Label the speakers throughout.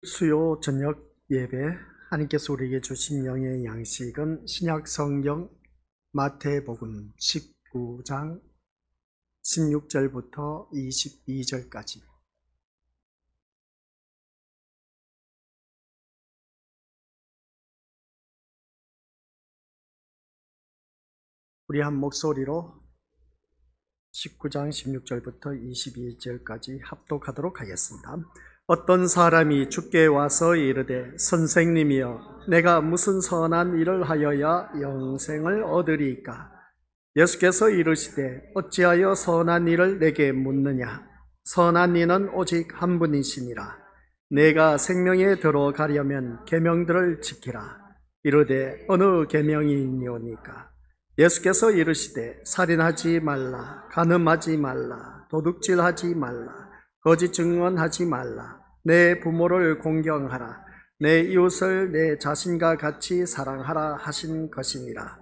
Speaker 1: 수요 저녁 예배, 하나님께서 우리에게 주신 영의 양식은 신약 성경 마태복음 19장 16절부터 22절까지. 우리 한 목소리로 19장 16절부터 22절까지 합독하도록 하겠습니다. 어떤 사람이 주께 와서 이르되 선생님이여 내가 무슨 선한 일을 하여야 영생을 얻으리이까? 예수께서 이르시되 어찌하여 선한 일을 내게 묻느냐? 선한 이는 오직 한 분이시니라. 내가 생명에 들어가려면 계명들을 지키라. 이르되 어느 계명이 있니오니까? 예수께서 이르시되 살인하지 말라, 간음하지 말라, 도둑질하지 말라, 거짓 증언하지 말라, 내 부모를 공경하라, 내 이웃을 내 자신과 같이 사랑하라 하신 것이니라.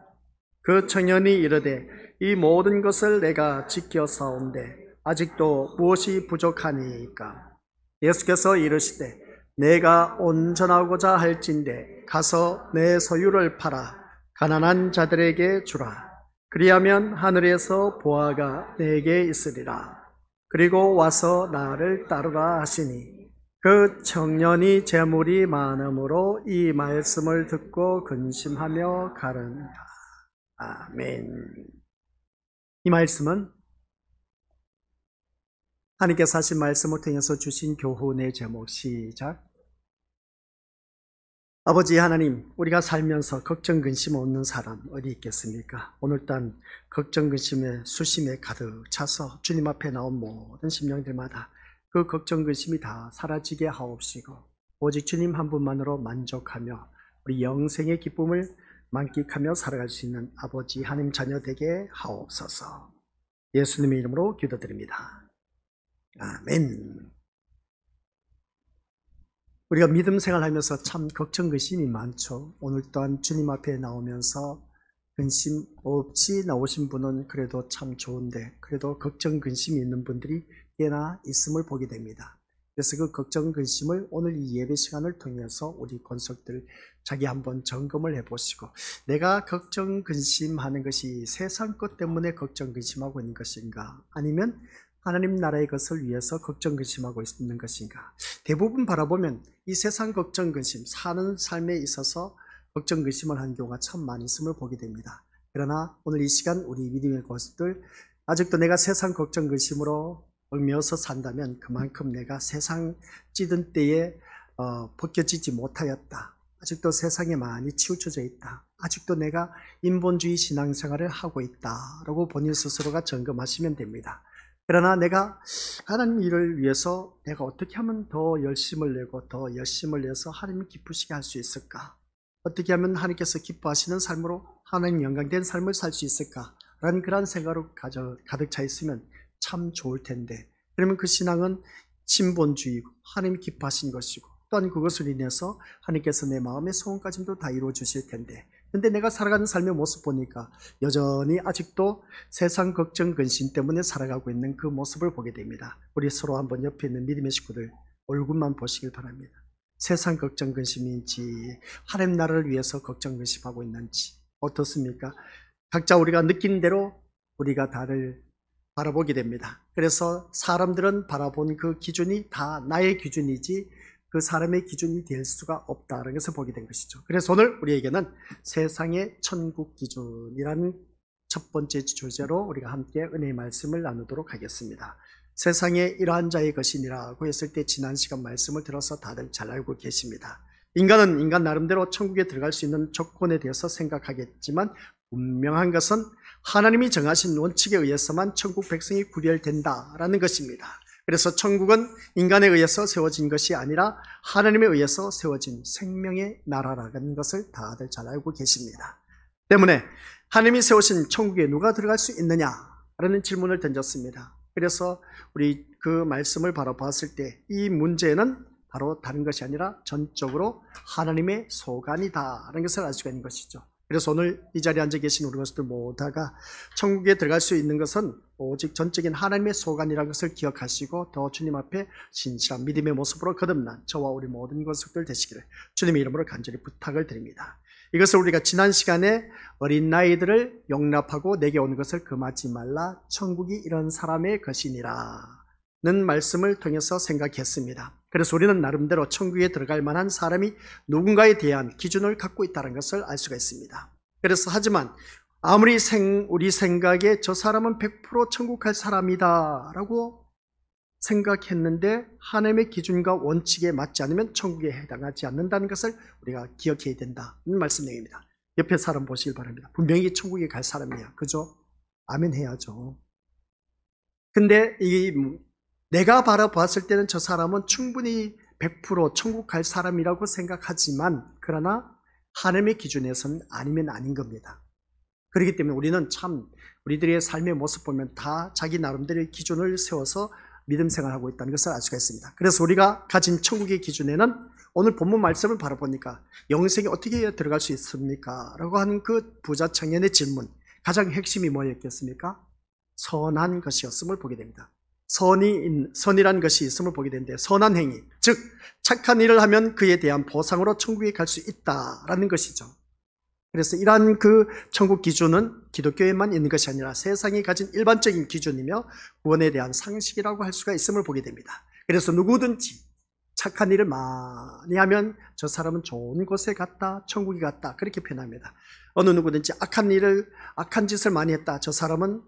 Speaker 1: 그 청년이 이르되 이 모든 것을 내가 지켜사온데 아직도 무엇이 부족하니이까? 예수께서 이르시되 내가 온전하고자 할진대 가서 내 소유를 팔아 가난한 자들에게 주라. 그리하면 하늘에서 보화가 내게 있으리라. 그리고 와서 나를 따르라 하시니 그 청년이 재물이 많음으로 이 말씀을 듣고 근심하며 가는다. 아멘. 이 말씀은 하나님께서 하신 말씀을 통해서 주신 교훈의 제목. 시작. 아버지 하나님, 우리가 살면서 걱정 근심 없는 사람 어디 있겠습니까? 오늘 또한 걱정 근심에 수심에 가득 차서 주님 앞에 나온 모든 심령들마다 그 걱정 근심이 다 사라지게 하옵시고 오직 주님 한 분만으로 만족하며 우리 영생의 기쁨을 만끽하며 살아갈 수 있는 아버지 하나님 자녀 되게 하옵소서. 예수님의 이름으로 기도드립니다. 아멘. 우리가 믿음 생활하면서 참 걱정 근심이 많죠. 오늘 또한 주님 앞에 나오면서 근심 없이 나오신 분은 그래도 참 좋은데 그래도 걱정 근심이 있는 분들이 꽤나 있음을 보게 됩니다. 그래서 그 걱정 근심을 오늘 이 예배 시간을 통해서 우리 권속들 자기 한번 점검을 해보시고 내가 걱정 근심하는 것이 세상 것 때문에 걱정 근심하고 있는 것인가, 아니면 하나님 나라의 것을 위해서 걱정 근심하고 있는 것인가. 대부분 바라보면 이 세상 걱정 근심, 사는 삶에 있어서 걱정 근심을 하는 경우가 참 많이 있음을 보게 됩니다. 그러나 오늘 이 시간 우리 믿음의 것들, 아직도 내가 세상 걱정 근심으로 얽매여서 산다면 그만큼 내가 세상 찌든 때에 벗겨지지 못하였다. 아직도 세상에 많이 치우쳐져 있다. 아직도 내가 인본주의 신앙생활을 하고 있다라고 본인 스스로가 점검하시면 됩니다. 그러나 내가 하나님 일을 위해서 내가 어떻게 하면 더 열심을 내고 더 열심을 내서 하나님 기쁘시게 할 수 있을까? 어떻게 하면 하나님께서 기뻐하시는 삶으로 하나님 영광된 삶을 살 수 있을까? 라는 그런 생각으로 가득 차 있으면 참 좋을 텐데, 그러면 그 신앙은 신본주의고 하나님이 기뻐하신 것이고 또한 그것을 인해서 하나님께서 내 마음의 소원까지도 다 이루어 주실 텐데, 근데 내가 살아가는 삶의 모습 보니까 여전히 아직도 세상 걱정 근심 때문에 살아가고 있는 그 모습을 보게 됩니다. 우리 서로 한번 옆에 있는 믿음의 식구들 얼굴만 보시길 바랍니다. 세상 걱정 근심인지 하나님 나라를 위해서 걱정 근심하고 있는지 어떻습니까? 각자 우리가 느낀 대로 우리가 다를 바라보게 됩니다. 그래서 사람들은 바라본 그 기준이 다 나의 기준이지 그 사람의 기준이 될 수가 없다는 것을 보게 된 것이죠. 그래서 오늘 우리에게는 세상의 천국 기준이라는 첫 번째 주제로 우리가 함께 은혜의 말씀을 나누도록 하겠습니다. 세상에 이러한 자의 것이니라고 했을 때 지난 시간 말씀을 들어서 다들 잘 알고 계십니다. 인간은 인간 나름대로 천국에 들어갈 수 있는 조건에 대해서 생각하겠지만 분명한 것은 하나님이 정하신 원칙에 의해서만 천국 백성이 구별된다라는 것입니다. 그래서 천국은 인간에 의해서 세워진 것이 아니라 하나님에 의해서 세워진 생명의 나라라는 것을 다들 잘 알고 계십니다. 때문에 하나님이 세우신 천국에 누가 들어갈 수 있느냐라는 질문을 던졌습니다. 그래서 우리 그 말씀을 바로 봤을 때 이 문제는 바로 다른 것이 아니라 전적으로 하나님의 소관이다라는 것을 알 수가 있는 것이죠. 그래서 오늘 이 자리에 앉아 계신 우리 것들 모두가 천국에 들어갈 수 있는 것은 오직 전적인 하나님의 소관이라는 것을 기억하시고 더 주님 앞에 진실한 믿음의 모습으로 거듭난 저와 우리 모든 것들 되시기를 주님의 이름으로 간절히 부탁을 드립니다. 이것을 우리가 지난 시간에 어린 나이들을 용납하고 내게 오는 것을 금하지 말라, 천국이 이런 사람의 것이니라 는 말씀을 통해서 생각했습니다. 그래서 우리는 나름대로 천국에 들어갈 만한 사람이 누군가에 대한 기준을 갖고 있다는 것을 알 수가 있습니다. 그래서 하지만 아무리 우리 생각에 저 사람은 100% 천국 갈 사람이다 라고 생각했는데 하나님의 기준과 원칙에 맞지 않으면 천국에 해당하지 않는다는 것을 우리가 기억해야 된다는 말씀입니다. 옆에 사람 보시길 바랍니다. 분명히 천국에 갈 사람이야. 그죠? 아멘 해야죠. 근데 내가 바라봤을 때는 저 사람은 충분히 100% 천국 갈 사람이라고 생각하지만 그러나 하나님의 기준에서는 아니면 아닌 겁니다. 그렇기 때문에 우리는 참 우리들의 삶의 모습 보면 다 자기 나름대로의 기준을 세워서 믿음 생활하고 있다는 것을 알 수가 있습니다. 그래서 우리가 가진 천국의 기준에는 오늘 본문 말씀을 바라보니까 영생에 어떻게 들어갈 수 있습니까? 라고 하는 그 부자 청년의 질문, 가장 핵심이 뭐였겠습니까? 선한 것이었음을 보게 됩니다. 선이란 것이 있음을 보게 되는데 선한 행위, 즉 착한 일을 하면 그에 대한 보상으로 천국에 갈 수 있다라는 것이죠. 그래서 이러한 그 천국 기준은 기독교에만 있는 것이 아니라 세상이 가진 일반적인 기준이며 구원에 대한 상식이라고 할 수가 있음을 보게 됩니다. 그래서 누구든지 착한 일을 많이 하면 저 사람은 좋은 곳에 갔다, 천국에 갔다 그렇게 표현합니다. 어느 누구든지 악한 짓을 많이 했다, 저 사람은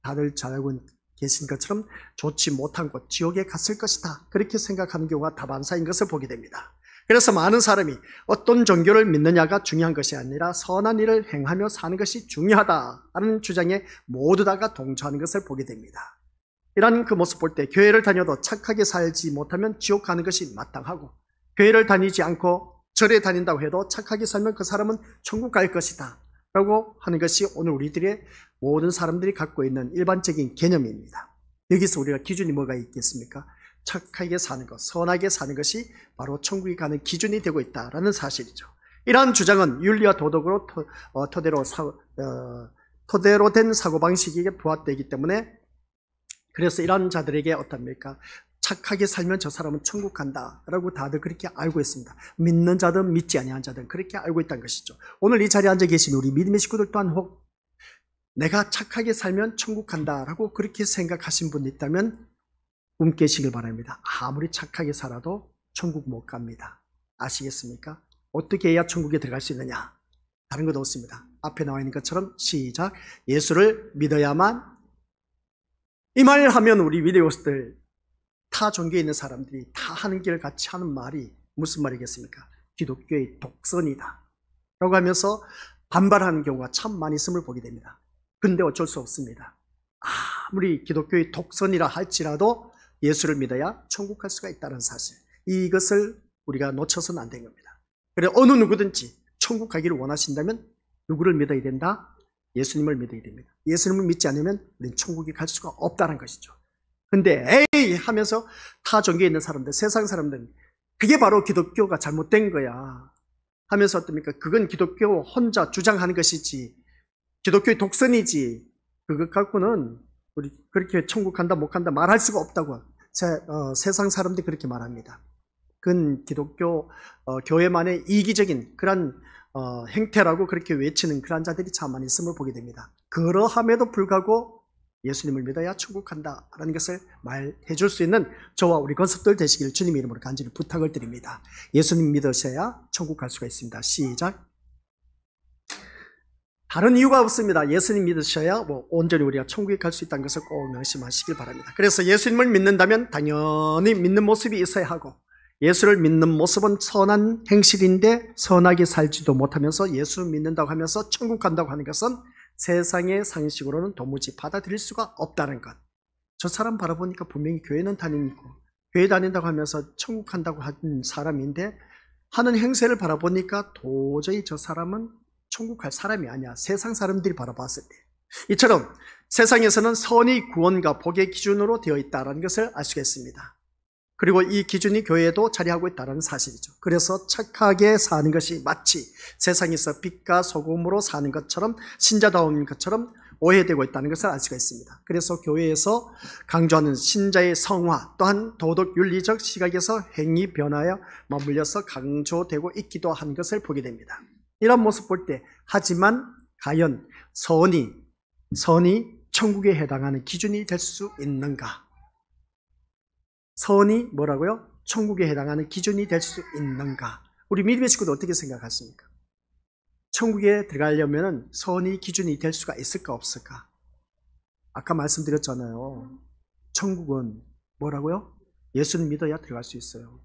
Speaker 1: 다들 잘 알고 계신 것처럼 좋지 못한 곳, 지옥에 갔을 것이다 그렇게 생각하는 경우가 다반사인 것을 보게 됩니다. 그래서 많은 사람이 어떤 종교를 믿느냐가 중요한 것이 아니라 선한 일을 행하며 사는 것이 중요하다는 주장에 모두 다가 동조하는 것을 보게 됩니다. 이런 그 모습 볼 때 교회를 다녀도 착하게 살지 못하면 지옥 가는 것이 마땅하고, 교회를 다니지 않고 절에 다닌다고 해도 착하게 살면 그 사람은 천국 갈 것이다 라고 하는 것이 오늘 우리들의 모든 사람들이 갖고 있는 일반적인 개념입니다. 여기서 우리가 기준이 뭐가 있겠습니까? 착하게 사는 것, 선하게 사는 것이 바로 천국에 가는 기준이 되고 있다는 사실이죠. 이러한 주장은 윤리와 도덕으로 토대로 된 사고방식에 부합되기 때문에, 그래서 이러한 자들에게 어떻습니까? 착하게 살면 저 사람은 천국 간다라고 다들 그렇게 알고 있습니다. 믿는 자든 믿지 아니한 자든 그렇게 알고 있다는 것이죠. 오늘 이 자리에 앉아 계신 우리 믿음의 식구들 또한 혹 내가 착하게 살면 천국 간다라고 그렇게 생각하신 분이 있다면 꿈 깨시길 바랍니다. 아무리 착하게 살아도 천국 못 갑니다. 아시겠습니까? 어떻게 해야 천국에 들어갈 수 있느냐? 다른 것 없습니다. 앞에 나와 있는 것처럼 시작. 예수를 믿어야만. 이 말을 하면 우리 위대오스들, 타 종교에 있는 사람들이 다 하는 길을 같이 하는 말이 무슨 말이겠습니까? 기독교의 독선이다 라고 하면서 반발하는 경우가 참 많이 있음을 보게 됩니다. 근데 어쩔 수 없습니다. 아무리 기독교의 독선이라 할지라도 예수를 믿어야 천국 갈 수가 있다는 사실, 이것을 우리가 놓쳐서는 안 된 겁니다. 그래 어느 누구든지 천국 가기를 원하신다면 누구를 믿어야 된다? 예수님을 믿어야 됩니다. 예수님을 믿지 않으면 우리는 천국에 갈 수가 없다는 것이죠. 근데 에이 하면서 타 종교에 있는 사람들, 세상 사람들은 그게 바로 기독교가 잘못된 거야 하면서 어떻습니까? 그건 기독교 혼자 주장하는 것이지, 기독교의 독선이지, 그것 갖고는 우리 그렇게 천국 간다 못 간다 말할 수가 없다고 세상 사람들이 그렇게 말합니다. 그건 기독교 교회만의 이기적인 그런 행태라고 그렇게 외치는 그런 자들이 참 많이 있음을 보게 됩니다. 그러함에도 불구하고 예수님을 믿어야 천국 간다라는 것을 말해 줄 수 있는 저와 우리 건석들 되시길 주님의 이름으로 간절히 부탁을 드립니다. 예수님 믿으셔야 천국 갈 수가 있습니다. 시작. 다른 이유가 없습니다. 예수님 믿으셔야 온전히 우리가 천국에 갈 수 있다는 것을 꼭 명심하시길 바랍니다. 그래서 예수님을 믿는다면 당연히 믿는 모습이 있어야 하고, 예수를 믿는 모습은 선한 행실인데 선하게 살지도 못하면서 예수를 믿는다고 하면서 천국 간다고 하는 것은 세상의 상식으로는 도무지 받아들일 수가 없다는 것. 저 사람 바라보니까 분명히 교회는 다니고 교회 다닌다고 하면서 천국 간다고 하는 사람인데 하는 행세를 바라보니까 도저히 저 사람은 천국 갈 사람이 아니야. 세상 사람들이 바라봤을 때. 이처럼 세상에서는 선이 구원과 복의 기준으로 되어 있다는 것을 알 수가 있습니다. 그리고 이 기준이 교회에도 자리하고 있다는 사실이죠. 그래서 착하게 사는 것이 마치 세상에서 빛과 소금으로 사는 것처럼, 신자다운 것처럼 오해되고 있다는 것을 알 수가 있습니다. 그래서 교회에서 강조하는 신자의 성화 또한 도덕 윤리적 시각에서 행위 변화에 맞물려서 강조되고 있기도 한 것을 보게 됩니다. 이런 모습 볼 때 하지만 과연 선이 천국에 해당하는 기준이 될 수 있는가? 선이 뭐라고요? 천국에 해당하는 기준이 될 수 있는가? 우리 믿음의 식구도 어떻게 생각하십니까? 천국에 들어가려면 선이 기준이 될 수가 있을까 없을까? 아까 말씀드렸잖아요. 천국은 뭐라고요? 예수를 믿어야 들어갈 수 있어요.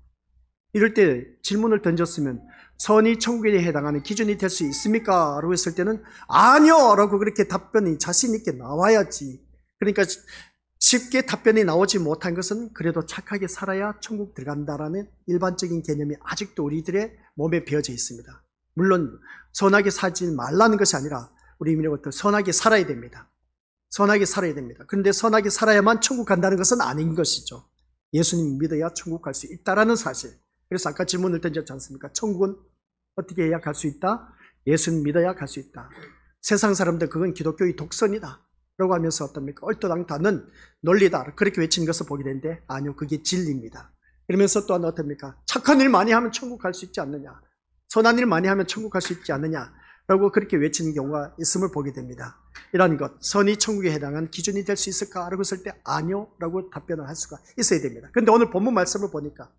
Speaker 1: 이럴 때 질문을 던졌으면 선이 천국에 해당하는 기준이 될 수 있습니까? 라고 했을 때는 아니요! 라고 그렇게 답변이 자신 있게 나와야지. 그러니까 쉽게 답변이 나오지 못한 것은 그래도 착하게 살아야 천국 들어간다라는 일반적인 개념이 아직도 우리들의 몸에 배어져 있습니다. 물론 선하게 살지 말라는 것이 아니라 우리 민족부터 선하게 살아야 됩니다. 선하게 살아야 됩니다. 그런데 선하게 살아야만 천국 간다는 것은 아닌 것이죠. 예수님 믿어야 천국 갈 수 있다라는 사실. 그래서 아까 질문을 던졌지 않습니까? 천국은 어떻게 해야 갈 수 있다? 예수님 믿어야 갈 수 있다. 세상 사람들 그건 기독교의 독선이다 라고 하면서 어떻습니까? 얼토당토는 논리다 그렇게 외치는 것을 보게 되는데 아니요, 그게 진리입니다. 그러면서 또한 어떻습니까? 착한 일 많이 하면 천국 갈 수 있지 않느냐, 선한 일 많이 하면 천국 갈 수 있지 않느냐 라고 그렇게 외치는 경우가 있음을 보게 됩니다. 이런 것, 선이 천국에 해당한 기준이 될 수 있을까? 라고 했을 때 아니요 라고 답변을 할 수가 있어야 됩니다. 그런데 오늘 본문 말씀을 보니까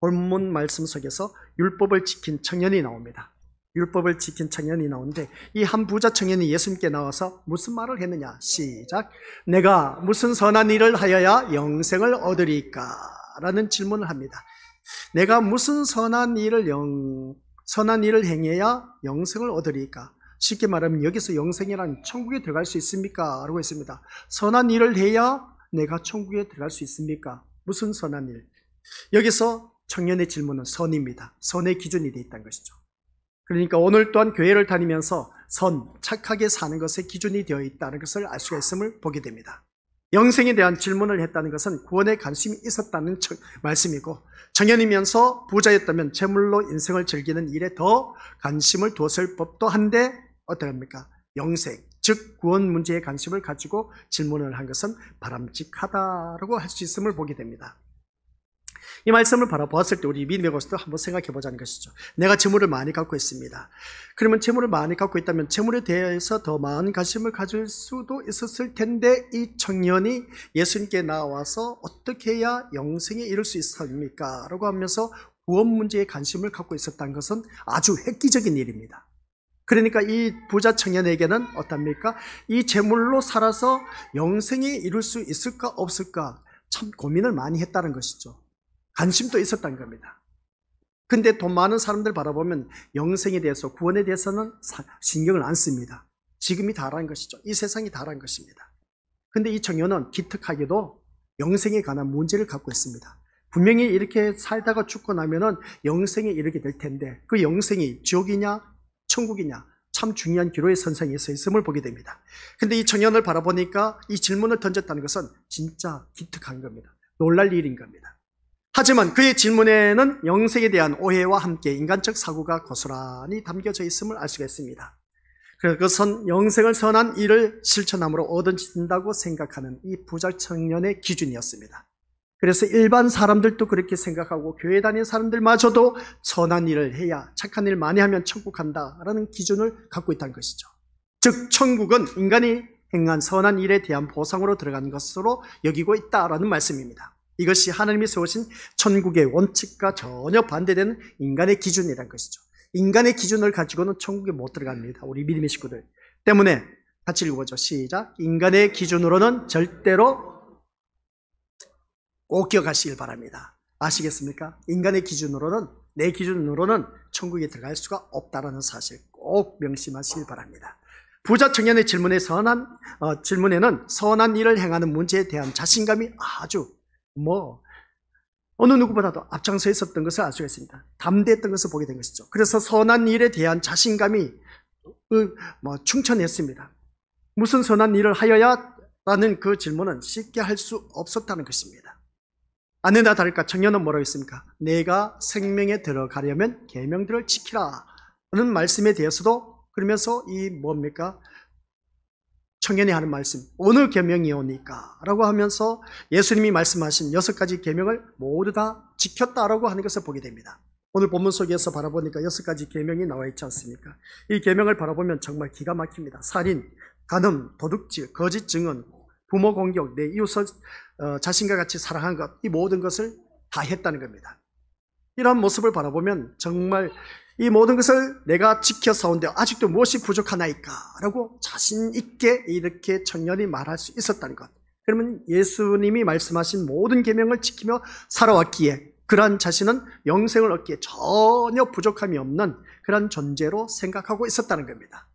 Speaker 1: 본문 말씀 속에서 율법을 지킨 청년이 나옵니다. 율법을 지킨 청년이 나오는데 이 한 부자 청년이 예수님께 나와서 무슨 말을 했느냐? 시작. 내가 무슨 선한 일을 하여야 영생을 얻으리까? 라는 질문을 합니다. 내가 무슨 선한 일을 행해야 영생을 얻으리까? 쉽게 말하면 여기서 영생이란 천국에 들어갈 수 있습니까? 라고 했습니다. 선한 일을 해야 내가 천국에 들어갈 수 있습니까? 무슨 선한 일? 여기서 청년의 질문은 선입니다. 선의 기준이 되어 있다는 것이죠. 그러니까 오늘 또한 교회를 다니면서 착하게 사는 것의 기준이 되어 있다는 것을 알 수가 있음을 보게 됩니다. 영생에 대한 질문을 했다는 것은 구원에 관심이 있었다는 말씀이고, 청년이면서 부자였다면 재물로 인생을 즐기는 일에 더 관심을 두었을 법도 한데 어떡합니까? 영생, 즉 구원 문제에 관심을 가지고 질문을 한 것은 바람직하다라고 할 수 있음을 보게 됩니다. 이 말씀을 바라보았을 때 우리 믿음의 것도 한번 생각해 보자는 것이죠. 내가 재물을 많이 갖고 있습니다. 그러면 재물을 많이 갖고 있다면 재물에 대해서 더 많은 관심을 가질 수도 있었을 텐데 이 청년이 예수님께 나와서 어떻게 해야 영생에 이를 수 있습니까? 라고 하면서 구원 문제에 관심을 갖고 있었다는 것은 아주 획기적인 일입니다. 그러니까 이 부자 청년에게는 어떻습니까? 이 재물로 살아서 영생에 이룰 수 있을까 없을까 참 고민을 많이 했다는 것이죠. 관심도 있었다는 겁니다. 근데 돈 많은 사람들 바라보면 영생에 대해서, 구원에 대해서는 신경을 안 씁니다. 지금이 다라는 것이죠. 이 세상이 다라는 것입니다. 근데 이 청년은 기특하게도 영생에 관한 문제를 갖고 있습니다. 분명히 이렇게 살다가 죽고 나면은 영생에 이르게 될 텐데 그 영생이 지옥이냐 천국이냐 참 중요한 기로의 선상에 서 있음을 보게 됩니다. 근데 이 청년을 바라보니까 이 질문을 던졌다는 것은 진짜 기특한 겁니다. 놀랄 일인 겁니다. 하지만 그의 질문에는 영생에 대한 오해와 함께 인간적 사고가 고스란히 담겨져 있음을 알 수가 있습니다. 그것은 영생을 선한 일을 실천함으로 얻어진다고 생각하는 이 부자 청년의 기준이었습니다. 그래서 일반 사람들도 그렇게 생각하고 교회 다니는 사람들마저도 선한 일을 해야, 착한 일 많이 하면 천국 간다라는 기준을 갖고 있다는 것이죠. 즉 천국은 인간이 행한 선한 일에 대한 보상으로 들어간 것으로 여기고 있다라는 말씀입니다. 이것이 하나님이 세우신 천국의 원칙과 전혀 반대되는 인간의 기준이라는 것이죠. 인간의 기준을 가지고는 천국에 못 들어갑니다. 우리 믿음의 식구들. 때문에 같이 읽어보죠. 시작. 인간의 기준으로는 절대로 꼭 기억하시길 바랍니다. 아시겠습니까? 인간의 기준으로는, 내 기준으로는 천국에 들어갈 수가 없다는 사실 꼭 명심하시길 바랍니다. 부자 청년의 질문에는 선한 일을 행하는 문제에 대한 자신감이 아주 어느 누구보다도 앞장서 있었던 것을 알 수가 있습니다. 담대했던 것을 보게 된 것이죠. 그래서 선한 일에 대한 자신감이 충천했습니다. 무슨 선한 일을 하여야? 라는 그 질문은 쉽게 할 수 없었다는 것입니다. 아니나 다를까 청년은 뭐라고 했습니까? 내가 생명에 들어가려면 계명들을 지키라 라는 말씀에 대해서도 그러면서 청년이 하는 말씀, 어느 계명이오니까? 라고 하면서 예수님이 말씀하신 6가지 계명을 모두 다 지켰다라고 하는 것을 보게 됩니다. 오늘 본문 속에서 바라보니까 6가지 계명이 나와 있지 않습니까? 이 계명을 바라보면 정말 기가 막힙니다. 살인, 간음, 도둑질, 거짓 증언, 부모 공격, 내 이웃을 자신과 같이 사랑한 것, 이 모든 것을 다 했다는 겁니다. 이러한 모습을 바라보면 정말 이 모든 것을 내가 지켜서온데 아직도 무엇이 부족하나이까? 라고 자신 있게 이렇게 청년이 말할 수 있었다는 것. 그러면 예수님이 말씀하신 모든 계명을 지키며 살아왔기에 그러한 자신은 영생을 얻기에 전혀 부족함이 없는 그런 존재로 생각하고 있었다는 겁니다.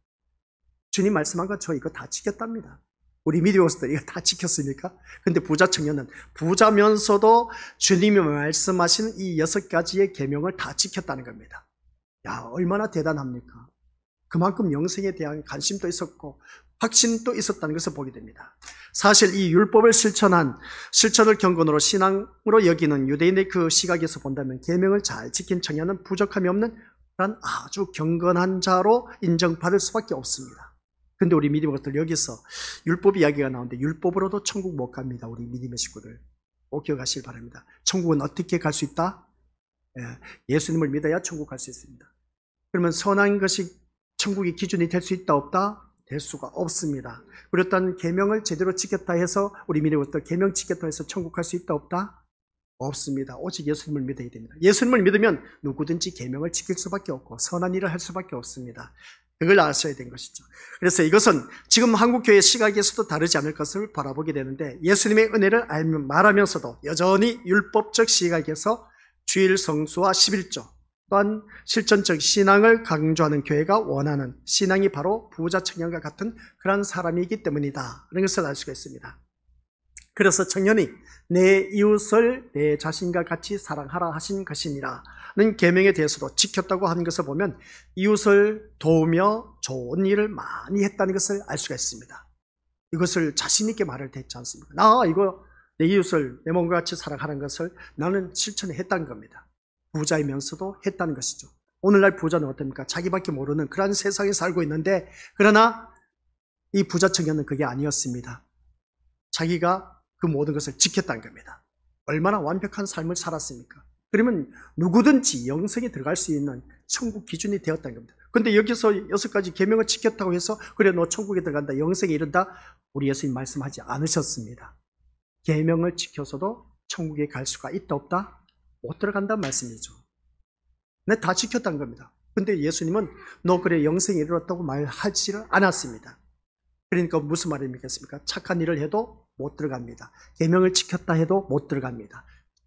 Speaker 1: 주님 말씀한 것 저 이거 다 지켰답니다. 우리 미디어스들 이거 다 지켰습니까? 근데 부자 청년은 부자면서도 주님이 말씀하신 이 6가지의 계명을 다 지켰다는 겁니다. 야, 얼마나 대단합니까? 그만큼 영생에 대한 관심도 있었고 확신도 있었다는 것을 보게 됩니다. 사실 이 율법을 실천을 경건으로 신앙으로 여기는 유대인의 그 시각에서 본다면 계명을 잘 지킨 청년은 부족함이 없는 그런 아주 경건한 자로 인정받을 수밖에 없습니다. 근데 우리 믿음의 것들 여기서 율법 이야기가 나오는데 율법으로도 천국 못 갑니다. 우리 믿음의 식구들 꼭 기억하시길 바랍니다. 천국은 어떻게 갈 수 있다? 예수님을 믿어야 천국 갈 수 있습니다. 그러면 선한 것이 천국의 기준이 될 수 있다 없다? 될 수가 없습니다. 그렇다면 계명을 제대로 지켰다 해서 우리 믿음의 것들 계명 지켰다 해서 천국 갈 수 있다 없다? 없습니다. 오직 예수님을 믿어야 됩니다. 예수님을 믿으면 누구든지 계명을 지킬 수밖에 없고 선한 일을 할 수밖에 없습니다. 그걸 아셔야 되는 것이죠. 그래서 이것은 지금 한국교회 시각에서도 다르지 않을 것을 바라보게 되는데 예수님의 은혜를 말하면서도 여전히 율법적 시각에서 주일 성수와 11조 또한 실천적 신앙을 강조하는 교회가 원하는 신앙이 바로 부자 청년과 같은 그런 사람이기 때문이다. 이런 것을 알 수가 있습니다. 그래서 청년이 내 이웃을 내 자신과 같이 사랑하라 하신 것이니라 는 계명에 대해서도 지켰다고 하는 것을 보면 이웃을 도우며 좋은 일을 많이 했다는 것을 알 수가 있습니다. 이것을 자신 있게 말을 했지 않습니까? 나 이거 내 이웃을 내 몸과 같이 사랑하는 것을 나는 실천했다는 겁니다. 부자이면서도 했다는 것이죠. 오늘날 부자는 어떻습니까? 자기밖에 모르는 그런 세상에 살고 있는데 그러나 이 부자 청년은 그게 아니었습니다. 자기가 그 모든 것을 지켰다는 겁니다. 얼마나 완벽한 삶을 살았습니까? 그러면 누구든지 영생에 들어갈 수 있는 천국 기준이 되었다는 겁니다. 그런데 여기서 6가지 계명을 지켰다고 해서 그래 너 천국에 들어간다, 영생에 이른다, 우리 예수님 말씀하지 않으셨습니다. 계명을 지켜서도 천국에 갈 수가 있다 없다? 못 들어간다는 말씀이죠. 네, 다 지켰다는 겁니다. 근데 예수님은 너 그래 영생에 이르렀다고 말하지를 않았습니다. 그러니까 무슨 말입니까? 착한 일을 해도 못 들어갑니다. 계명을 지켰다 해도 못 들어갑니다.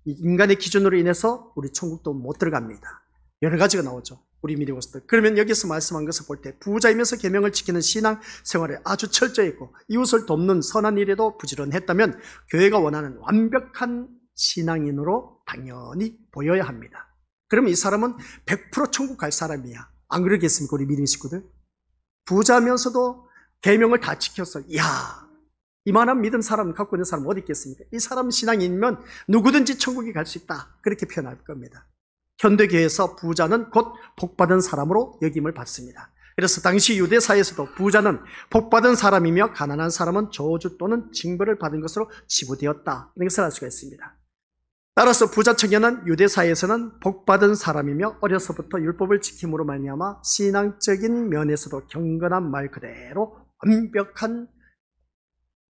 Speaker 1: 인간의 기준으로 인해서 우리 천국도 못 들어갑니다. 여러 가지가 나오죠. 우리 믿음으로서. 그러면 여기서 말씀한 것을 볼 때 부자이면서 계명을 지키는 신앙 생활에 아주 철저했고 이웃을 돕는 선한 일에도 부지런했다면 교회가 원하는 완벽한 신앙인으로 당연히 보여야 합니다. 그러면 이 사람은 100% 천국 갈 사람이야. 안 그러겠습니까? 우리 믿음 식구들. 부자면서도 계명을 다 지켰어. 이야, 이만한 믿음 사람 갖고 있는 사람 어디 있겠습니까? 이 사람 신앙이면 누구든지 천국에 갈 수 있다. 그렇게 표현할 겁니다. 현대교회에서 부자는 곧 복받은 사람으로 여김을 받습니다. 그래서 당시 유대사에서도 부자는 복받은 사람이며 가난한 사람은 저주 또는 징벌을 받은 것으로 치부되었다. 이런 것을 알 수가 있습니다. 따라서 부자 청년은 유대사에서는 복받은 사람이며 어려서부터 율법을 지킴으로 말미암아 신앙적인 면에서도 경건한 말 그대로 완벽한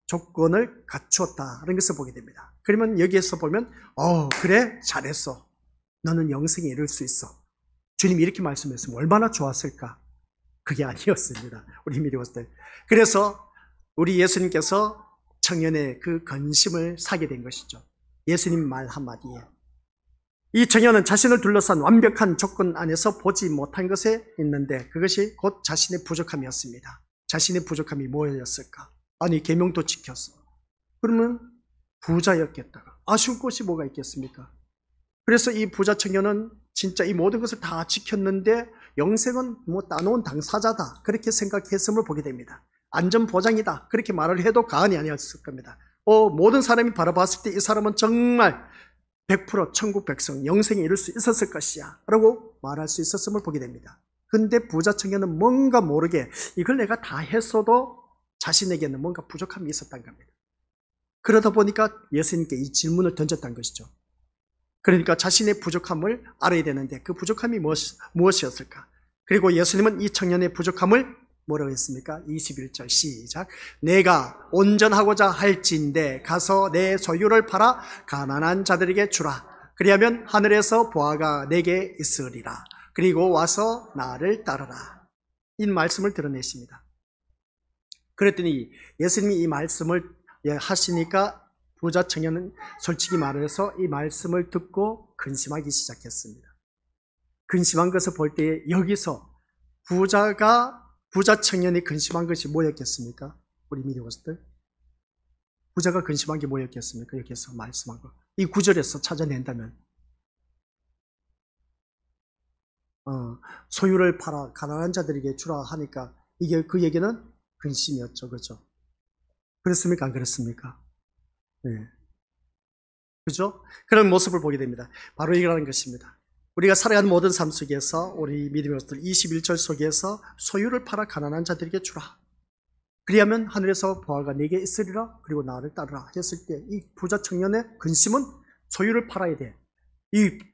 Speaker 1: 조건을 갖추었다는 것을 보게 됩니다. 그러면 여기에서 보면 그래 잘했어. 너는 영생에 이를 수 있어. 주님이 이렇게 말씀했으면 얼마나 좋았을까? 그게 아니었습니다. 우리 믿음들. 그래서 우리 예수님께서 청년의 그 근심을 사게 된 것이죠. 예수님 말 한마디에 이 청년은 자신을 둘러싼 완벽한 조건 안에서 보지 못한 것에 있는데 그것이 곧 자신의 부족함이었습니다. 자신의 부족함이 뭐였을까? 아니 계명도 지켰어. 그러면 부자였겠다가 아쉬운 것이 뭐가 있겠습니까? 그래서 이 부자 청년은 진짜 이 모든 것을 다 지켰는데 영생은 뭐 따놓은 당사자다 그렇게 생각했음을 보게 됩니다. 안전보장이다 그렇게 말을 해도 과언이 아니었을 겁니다. 모든 사람이 바라봤을 때 이 사람은 정말 100% 천국 백성 영생에 이룰 수 있었을 것이야 라고 말할 수 있었음을 보게 됩니다. 근데 부자 청년은 뭔가 모르게 이걸 내가 다 했어도 자신에게는 뭔가 부족함이 있었던 겁니다. 그러다 보니까 예수님께 이 질문을 던졌던 것이죠. 그러니까 자신의 부족함을 알아야 되는데 그 부족함이 무엇이었을까? 그리고 예수님은 이 청년의 부족함을 뭐라고 했습니까? 21절 시작. 내가 온전하고자 할진대 가서 내 소유를 팔아 가난한 자들에게 주라. 그리하면 하늘에서 보화가 내게 있으리라. 그리고 와서 나를 따르라. 이 말씀을 드러내십니다. 그랬더니 예수님이 이 말씀을 하시니까 부자 청년은 솔직히 말해서 이 말씀을 듣고 근심하기 시작했습니다. 근심한 것을 볼 때 여기서 부자 청년이 근심한 것이 뭐였겠습니까? 우리 미리 보셨들? 부자가 근심한 게 뭐였겠습니까? 여기서 말씀한 거. 이 구절에서 찾아낸다면 소유를 팔아 가난한 자들에게 주라 하니까 이게 그 얘기는 근심이었죠. 그렇죠? 그렇습니까? 안 그렇습니까? 네. 그죠? 그런 모습을 보게 됩니다. 바로 이거라는 것입니다. 우리가 살아가는 모든 삶 속에서 우리 믿음의 것들 21절 속에서 소유를 팔아 가난한 자들에게 주라. 그리하면 하늘에서 보화가 내게 있으리라. 그리고 나를 따르라 했을 때 이 부자 청년의 근심은 소유를 팔아야 돼.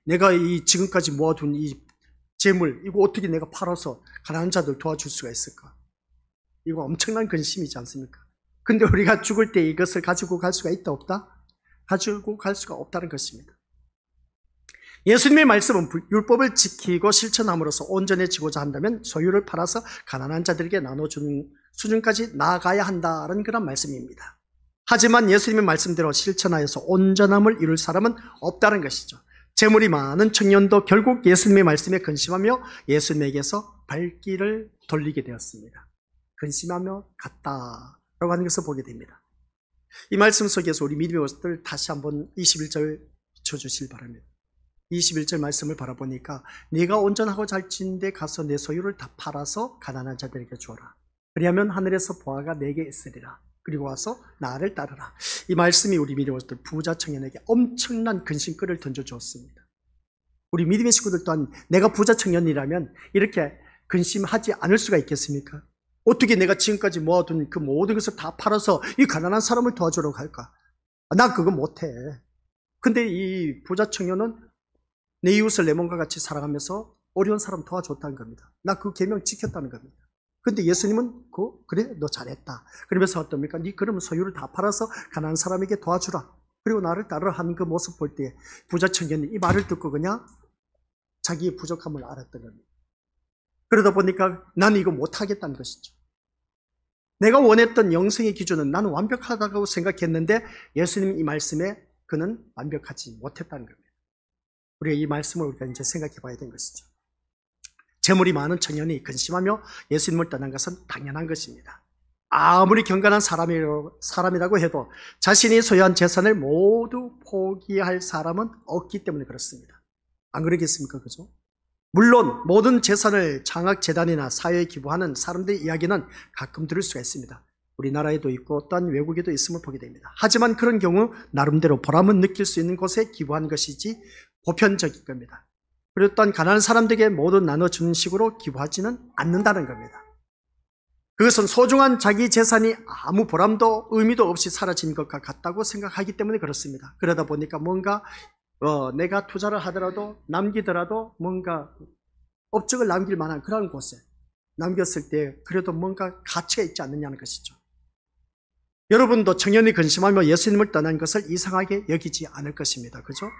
Speaker 1: 내가 지금까지 모아둔 이 재물 이거 어떻게 내가 팔아서 가난한 자들 도와줄 수가 있을까? 이거 엄청난 근심이지 않습니까? 근데 우리가 죽을 때 이것을 가지고 갈 수가 있다 없다? 가지고 갈 수가 없다는 것입니다. 예수님의 말씀은 율법을 지키고 실천함으로써 온전해지고자 한다면 소유를 팔아서 가난한 자들에게 나눠주는 수준까지 나아가야 한다는 그런 말씀입니다. 하지만 예수님의 말씀대로 실천하여서 온전함을 이룰 사람은 없다는 것이죠. 재물이 많은 청년도 결국 예수님의 말씀에 근심하며 예수님에게서 발길을 돌리게 되었습니다. 근심하며 갔다라고 하는 것을 보게 됩니다. 이 말씀 속에서 우리 믿음의 것들 다시 한번 21절 비춰주시길 바랍니다. 21절 말씀을 바라보니까 네가 온전하고 잘진데 가서 내 소유를 다 팔아서 가난한 자들에게 주어라. 그리하면 하늘에서 보화가 내게 있으리라. 그리고 와서 나를 따르라. 이 말씀이 우리 믿음의 것들 부자 청년에게 엄청난 근심거리를 던져주었습니다. 우리 믿음의 식구들 또한 내가 부자 청년이라면 이렇게 근심하지 않을 수가 있겠습니까? 어떻게 내가 지금까지 모아둔 그 모든 것을 다 팔아서 이 가난한 사람을 도와주려고 할까? 나 그거 못해. 근데 이 부자 청년은 내 이웃을 내 몸과 같이 살아가면서 어려운 사람 도와줬다는 겁니다. 나 그 계명 지켰다는 겁니다. 근데 예수님은 그래 너 잘했다. 그러면서 어떻습니까? 네 그러면 소유를 다 팔아서 가난한 사람에게 도와주라. 그리고 나를 따르라 하는 그 모습 볼 때 부자 청년이 이 말을 듣고 그냥 자기의 부족함을 알았던 겁니다. 그러다 보니까 나는 이거 못하겠다는 것이죠. 내가 원했던 영생의 기준은 나는 완벽하다고 생각했는데 예수님 이 말씀에 그는 완벽하지 못했다는 겁니다. 우리가 이 말씀을 우리가 이제 생각해 봐야 되는 것이죠. 재물이 많은 청년이 근심하며 예수님을 떠난 것은 당연한 것입니다. 아무리 경건한 사람이라고 해도 자신이 소유한 재산을 모두 포기할 사람은 없기 때문에 그렇습니다. 안 그러겠습니까? 그죠? 물론 모든 재산을 장학재단이나 사회에 기부하는 사람들의 이야기는 가끔 들을 수가 있습니다. 우리나라에도 있고 또한 외국에도 있음을 보게 됩니다. 하지만 그런 경우 나름대로 보람은 느낄 수 있는 곳에 기부하는 것이지 보편적인 겁니다. 그리고 또한 가난한 사람들에게 모두 나눠주는 식으로 기부하지는 않는다는 겁니다. 그것은 소중한 자기 재산이 아무 보람도 의미도 없이 사라진 것과 같다고 생각하기 때문에 그렇습니다. 그러다 보니까 뭔가 내가 투자를 하더라도 남기더라도 뭔가 업적을 남길 만한 그런 곳에 남겼을 때 그래도 뭔가 가치가 있지 않느냐는 것이죠. 여러분도 청년이 근심하며 예수님을 떠난 것을 이상하게 여기지 않을 것입니다. 그죠?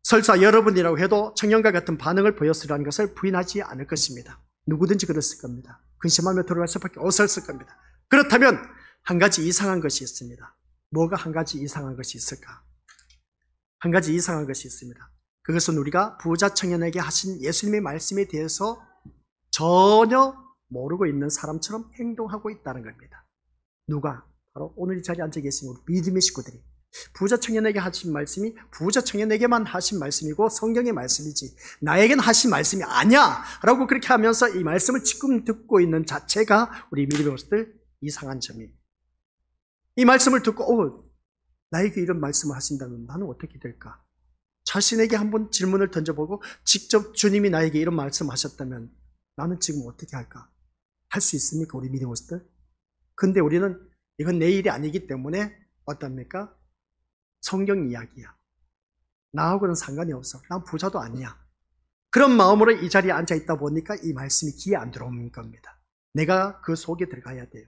Speaker 1: 설사 여러분이라고 해도 청년과 같은 반응을 보였으라는 것을 부인하지 않을 것입니다. 누구든지 그랬을 겁니다. 근심하며 돌아갈 수밖에 없었을 겁니다. 그렇다면 한 가지 이상한 것이 있습니다. 뭐가 한 가지 이상한 것이 있을까? 한 가지 이상한 것이 있습니다. 그것은 우리가 부자 청년에게 하신 예수님의 말씀에 대해서 전혀 모르고 있는 사람처럼 행동하고 있다는 겁니다. 누가? 바로 오늘 이 자리에 앉아 계신 우리 믿음의 식구들이 부자 청년에게 하신 말씀이 부자 청년에게만 하신 말씀이고 성경의 말씀이지 나에게는 하신 말씀이 아니야 라고 그렇게 하면서 이 말씀을 지금 듣고 있는 자체가 우리 믿음의 것들 이상한 점입니다. 이 말씀을 듣고 나에게 이런 말씀을 하신다면 나는 어떻게 될까? 자신에게 한번 질문을 던져보고 직접 주님이 나에게 이런 말씀을 하셨다면 나는 지금 어떻게 할까? 할 수 있습니까? 우리 믿음의 것들? 근데 우리는 이건 내 일이 아니기 때문에 어떻습니까? 성경 이야기야. 나하고는 상관이 없어. 난 부자도 아니야. 그런 마음으로 이 자리에 앉아 있다 보니까 이 말씀이 귀에 안 들어오는 겁니다. 내가 그 속에 들어가야 돼요.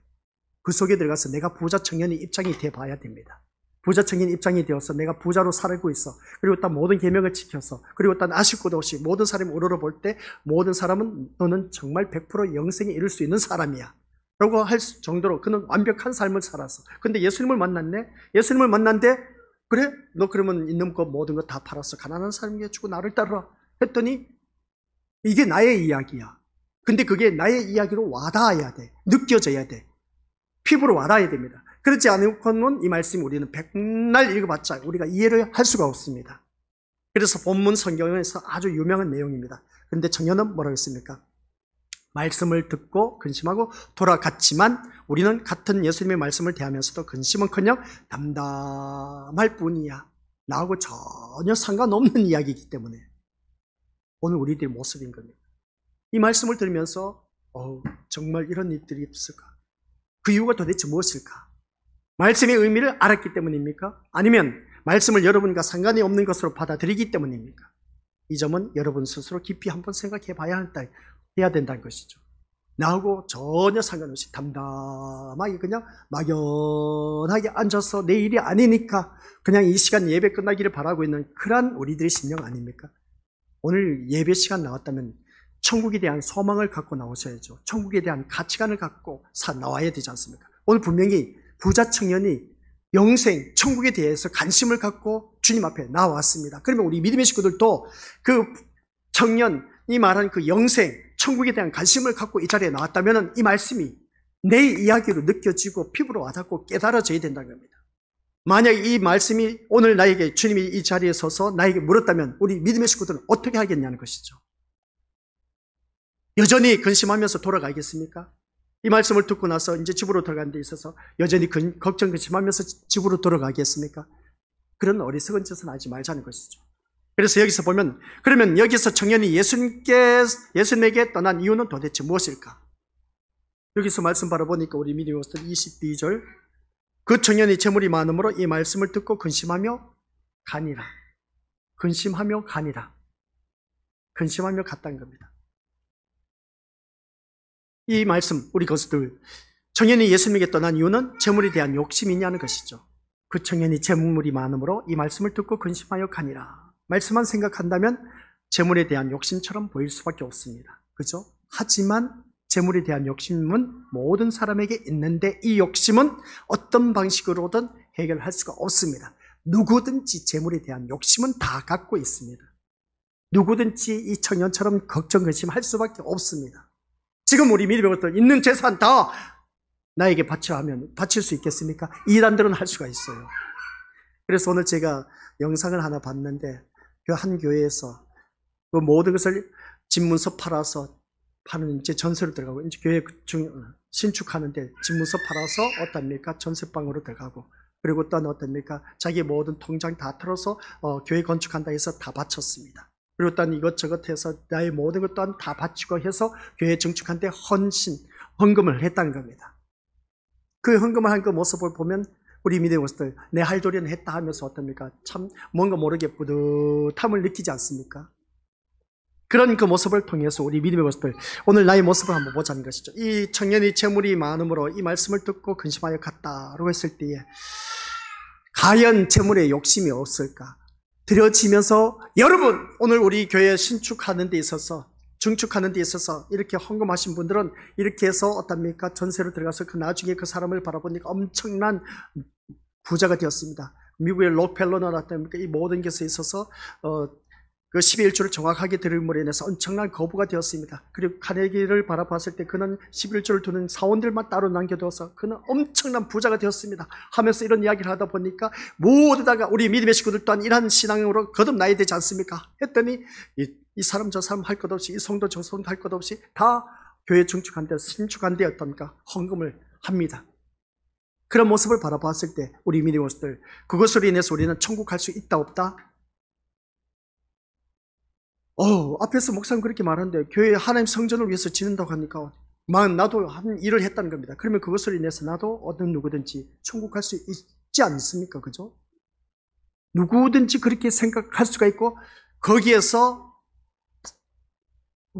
Speaker 1: 그 속에 들어가서 내가 부자 청년의 입장이 돼 봐야 됩니다. 부자 청년 입장이 되어서 내가 부자로 살고 있어. 그리고 또 모든 계명을 지켜서, 그리고 또 아쉽고도 없이 모든 사람이 우러러 볼 때 모든 사람은 너는 정말 100% 영생에 이를 수 있는 사람이야 라고 할 정도로 그는 완벽한 삶을 살았어. 근데 예수님을 만났네. 예수님을 만났는데 그래? 너 그러면 있는 거 모든 거 다 팔았어. 가난한 사람에게 주고 나를 따르라 했더니 이게 나의 이야기야. 근데 그게 나의 이야기로 와닿아야 돼. 느껴져야 돼. 피부로 와닿아야 됩니다. 그렇지 않고는 이 말씀이 우리는 백날 읽어봤자 우리가 이해를 할 수가 없습니다. 그래서 본문 성경에서 아주 유명한 내용입니다. 그런데 청년은 뭐라고 했습니까? 말씀을 듣고 근심하고 돌아갔지만 우리는 같은 예수님의 말씀을 대하면서도 근심은커녕 담담할 뿐이야. 나하고 전혀 상관없는 이야기이기 때문에 오늘 우리들의 모습인 겁니다. 이 말씀을 들으면서 정말 이런 일들이 있을까? 그 이유가 도대체 무엇일까? 말씀의 의미를 알았기 때문입니까? 아니면 말씀을 여러분과 상관이 없는 것으로 받아들이기 때문입니까? 이 점은 여러분 스스로 깊이 한번 생각해 봐야 해야 된다는 것이죠. 나하고 전혀 상관없이 담담하게 그냥 막연하게 앉아서 내 일이 아니니까 그냥 이 시간 예배 끝나기를 바라고 있는 그런 우리들의 심령 아닙니까? 오늘 예배 시간 나왔다면 천국에 대한 소망을 갖고 나오셔야죠. 천국에 대한 가치관을 갖고 나와야 되지 않습니까? 오늘 분명히 부자 청년이 영생, 천국에 대해서 관심을 갖고 주님 앞에 나왔습니다. 그러면 우리 믿음의 식구들도 그 청년이 말한 그 영생, 천국에 대한 관심을 갖고 이 자리에 나왔다면 이 말씀이 내 이야기로 느껴지고 피부로 와닿고 깨달아져야 된다는 겁니다. 만약 이 말씀이 오늘 나에게 주님이 이 자리에 서서 나에게 물었다면 우리 믿음의 식구들은 어떻게 하겠냐는 것이죠. 여전히 근심하면서 돌아가겠습니까? 이 말씀을 듣고 나서 이제 집으로 들어가는 데 있어서 여전히 걱정 근심하면서 집으로 돌아가겠습니까? 그런 어리석은 짓은 하지 말자는 것이죠. 그래서 여기서 보면 그러면 여기서 청년이 예수님에게 떠난 이유는 도대체 무엇일까? 여기서 말씀 바라보니까 우리 믿음의 모습 22절 그 청년이 재물이 많음으로 이 말씀을 듣고 근심하며 가니라. 근심하며 가니라. 근심하며 갔다는 겁니다. 이 말씀 우리 것들 청년이 예수님에게 떠난 이유는 재물에 대한 욕심이냐는 것이죠. 그 청년이 재물이 많음으로 이 말씀을 듣고 근심하여 가니라. 말씀만 생각한다면 재물에 대한 욕심처럼 보일 수밖에 없습니다. 그죠? 하지만 재물에 대한 욕심은 모든 사람에게 있는데 이 욕심은 어떤 방식으로든 해결할 수가 없습니다. 누구든지 재물에 대한 욕심은 다 갖고 있습니다. 누구든지 이 청년처럼 걱정, 근심할 수밖에 없습니다. 지금 우리 믿음의 것들 있는 재산 다 나에게 바치라 하면 바칠 수 있겠습니까? 이단들은 할 수가 있어요. 그래서 오늘 제가 영상을 하나 봤는데 그 한 교회에서 그 모든 것을 집문서 팔아서 파는 이제 전세로 들어가고 이제 교회 신축하는데 집문서 팔아서 어떻습니까? 전세방으로 들어가고 그리고 또 어떻습니까? 자기 모든 통장 다 털어서 교회 건축한다 해서 다 바쳤습니다. 그리고 또 이것저것 해서 나의 모든 것 또한 다 바치고 해서 교회 증축한데 헌금을 했다는 겁니다. 그 헌금을 한 그 모습을 보면 우리 믿음의 모습들 내 할 도리는 했다 하면서 어떻습니까? 참 뭔가 모르게 뿌듯함을 느끼지 않습니까? 그런 그 모습을 통해서 우리 믿음의 모습들 오늘 나의 모습을 한번 보자는 것이죠. 이 청년이 재물이 많음으로 이 말씀을 듣고 근심하여 갔다라고 했을 때에 과연 재물에 욕심이 없을까? 드려지면서 여러분 오늘 우리 교회 신축하는 데 있어서 증축하는 데 있어서 이렇게 헌금하신 분들은 이렇게 해서 어떻습니까? 전세로 들어가서 그 나중에 그 사람을 바라보니까 엄청난 부자가 되었습니다. 미국의 록펠러나 어떻습니까? 이 모든 것에 있어서 그 11조를 정확하게 드림으로 인해서 엄청난 거부가 되었습니다. 그리고 카네기를 바라봤을 때 그는 11조를 두는 사원들만 따로 남겨두어서 그는 엄청난 부자가 되었습니다. 하면서 이런 이야기를 하다 보니까 모두 다가 우리 믿음의 식구들 또한 이러한 신앙으로 거듭나야 되지 않습니까? 했더니 이 사람 저 사람 할 것 없이 이 성도 저 성도 할 것 없이 다 교회 증축한 데 신축한 데 어떤가 헌금을 합니다. 그런 모습을 바라봤을 때 우리 믿음의 모습들 그것으로 인해서 우리는 천국 갈 수 있다 없다? 앞에서 목사님 그렇게 말하는데 교회 하나님 성전을 위해서 지는다고 하니까 나도 한 일을 했다는 겁니다. 그러면 그것으로 인해서 나도 어떤 누구든지 천국 갈 수 있지 않습니까? 그죠? 누구든지 그렇게 생각할 수가 있고, 거기에서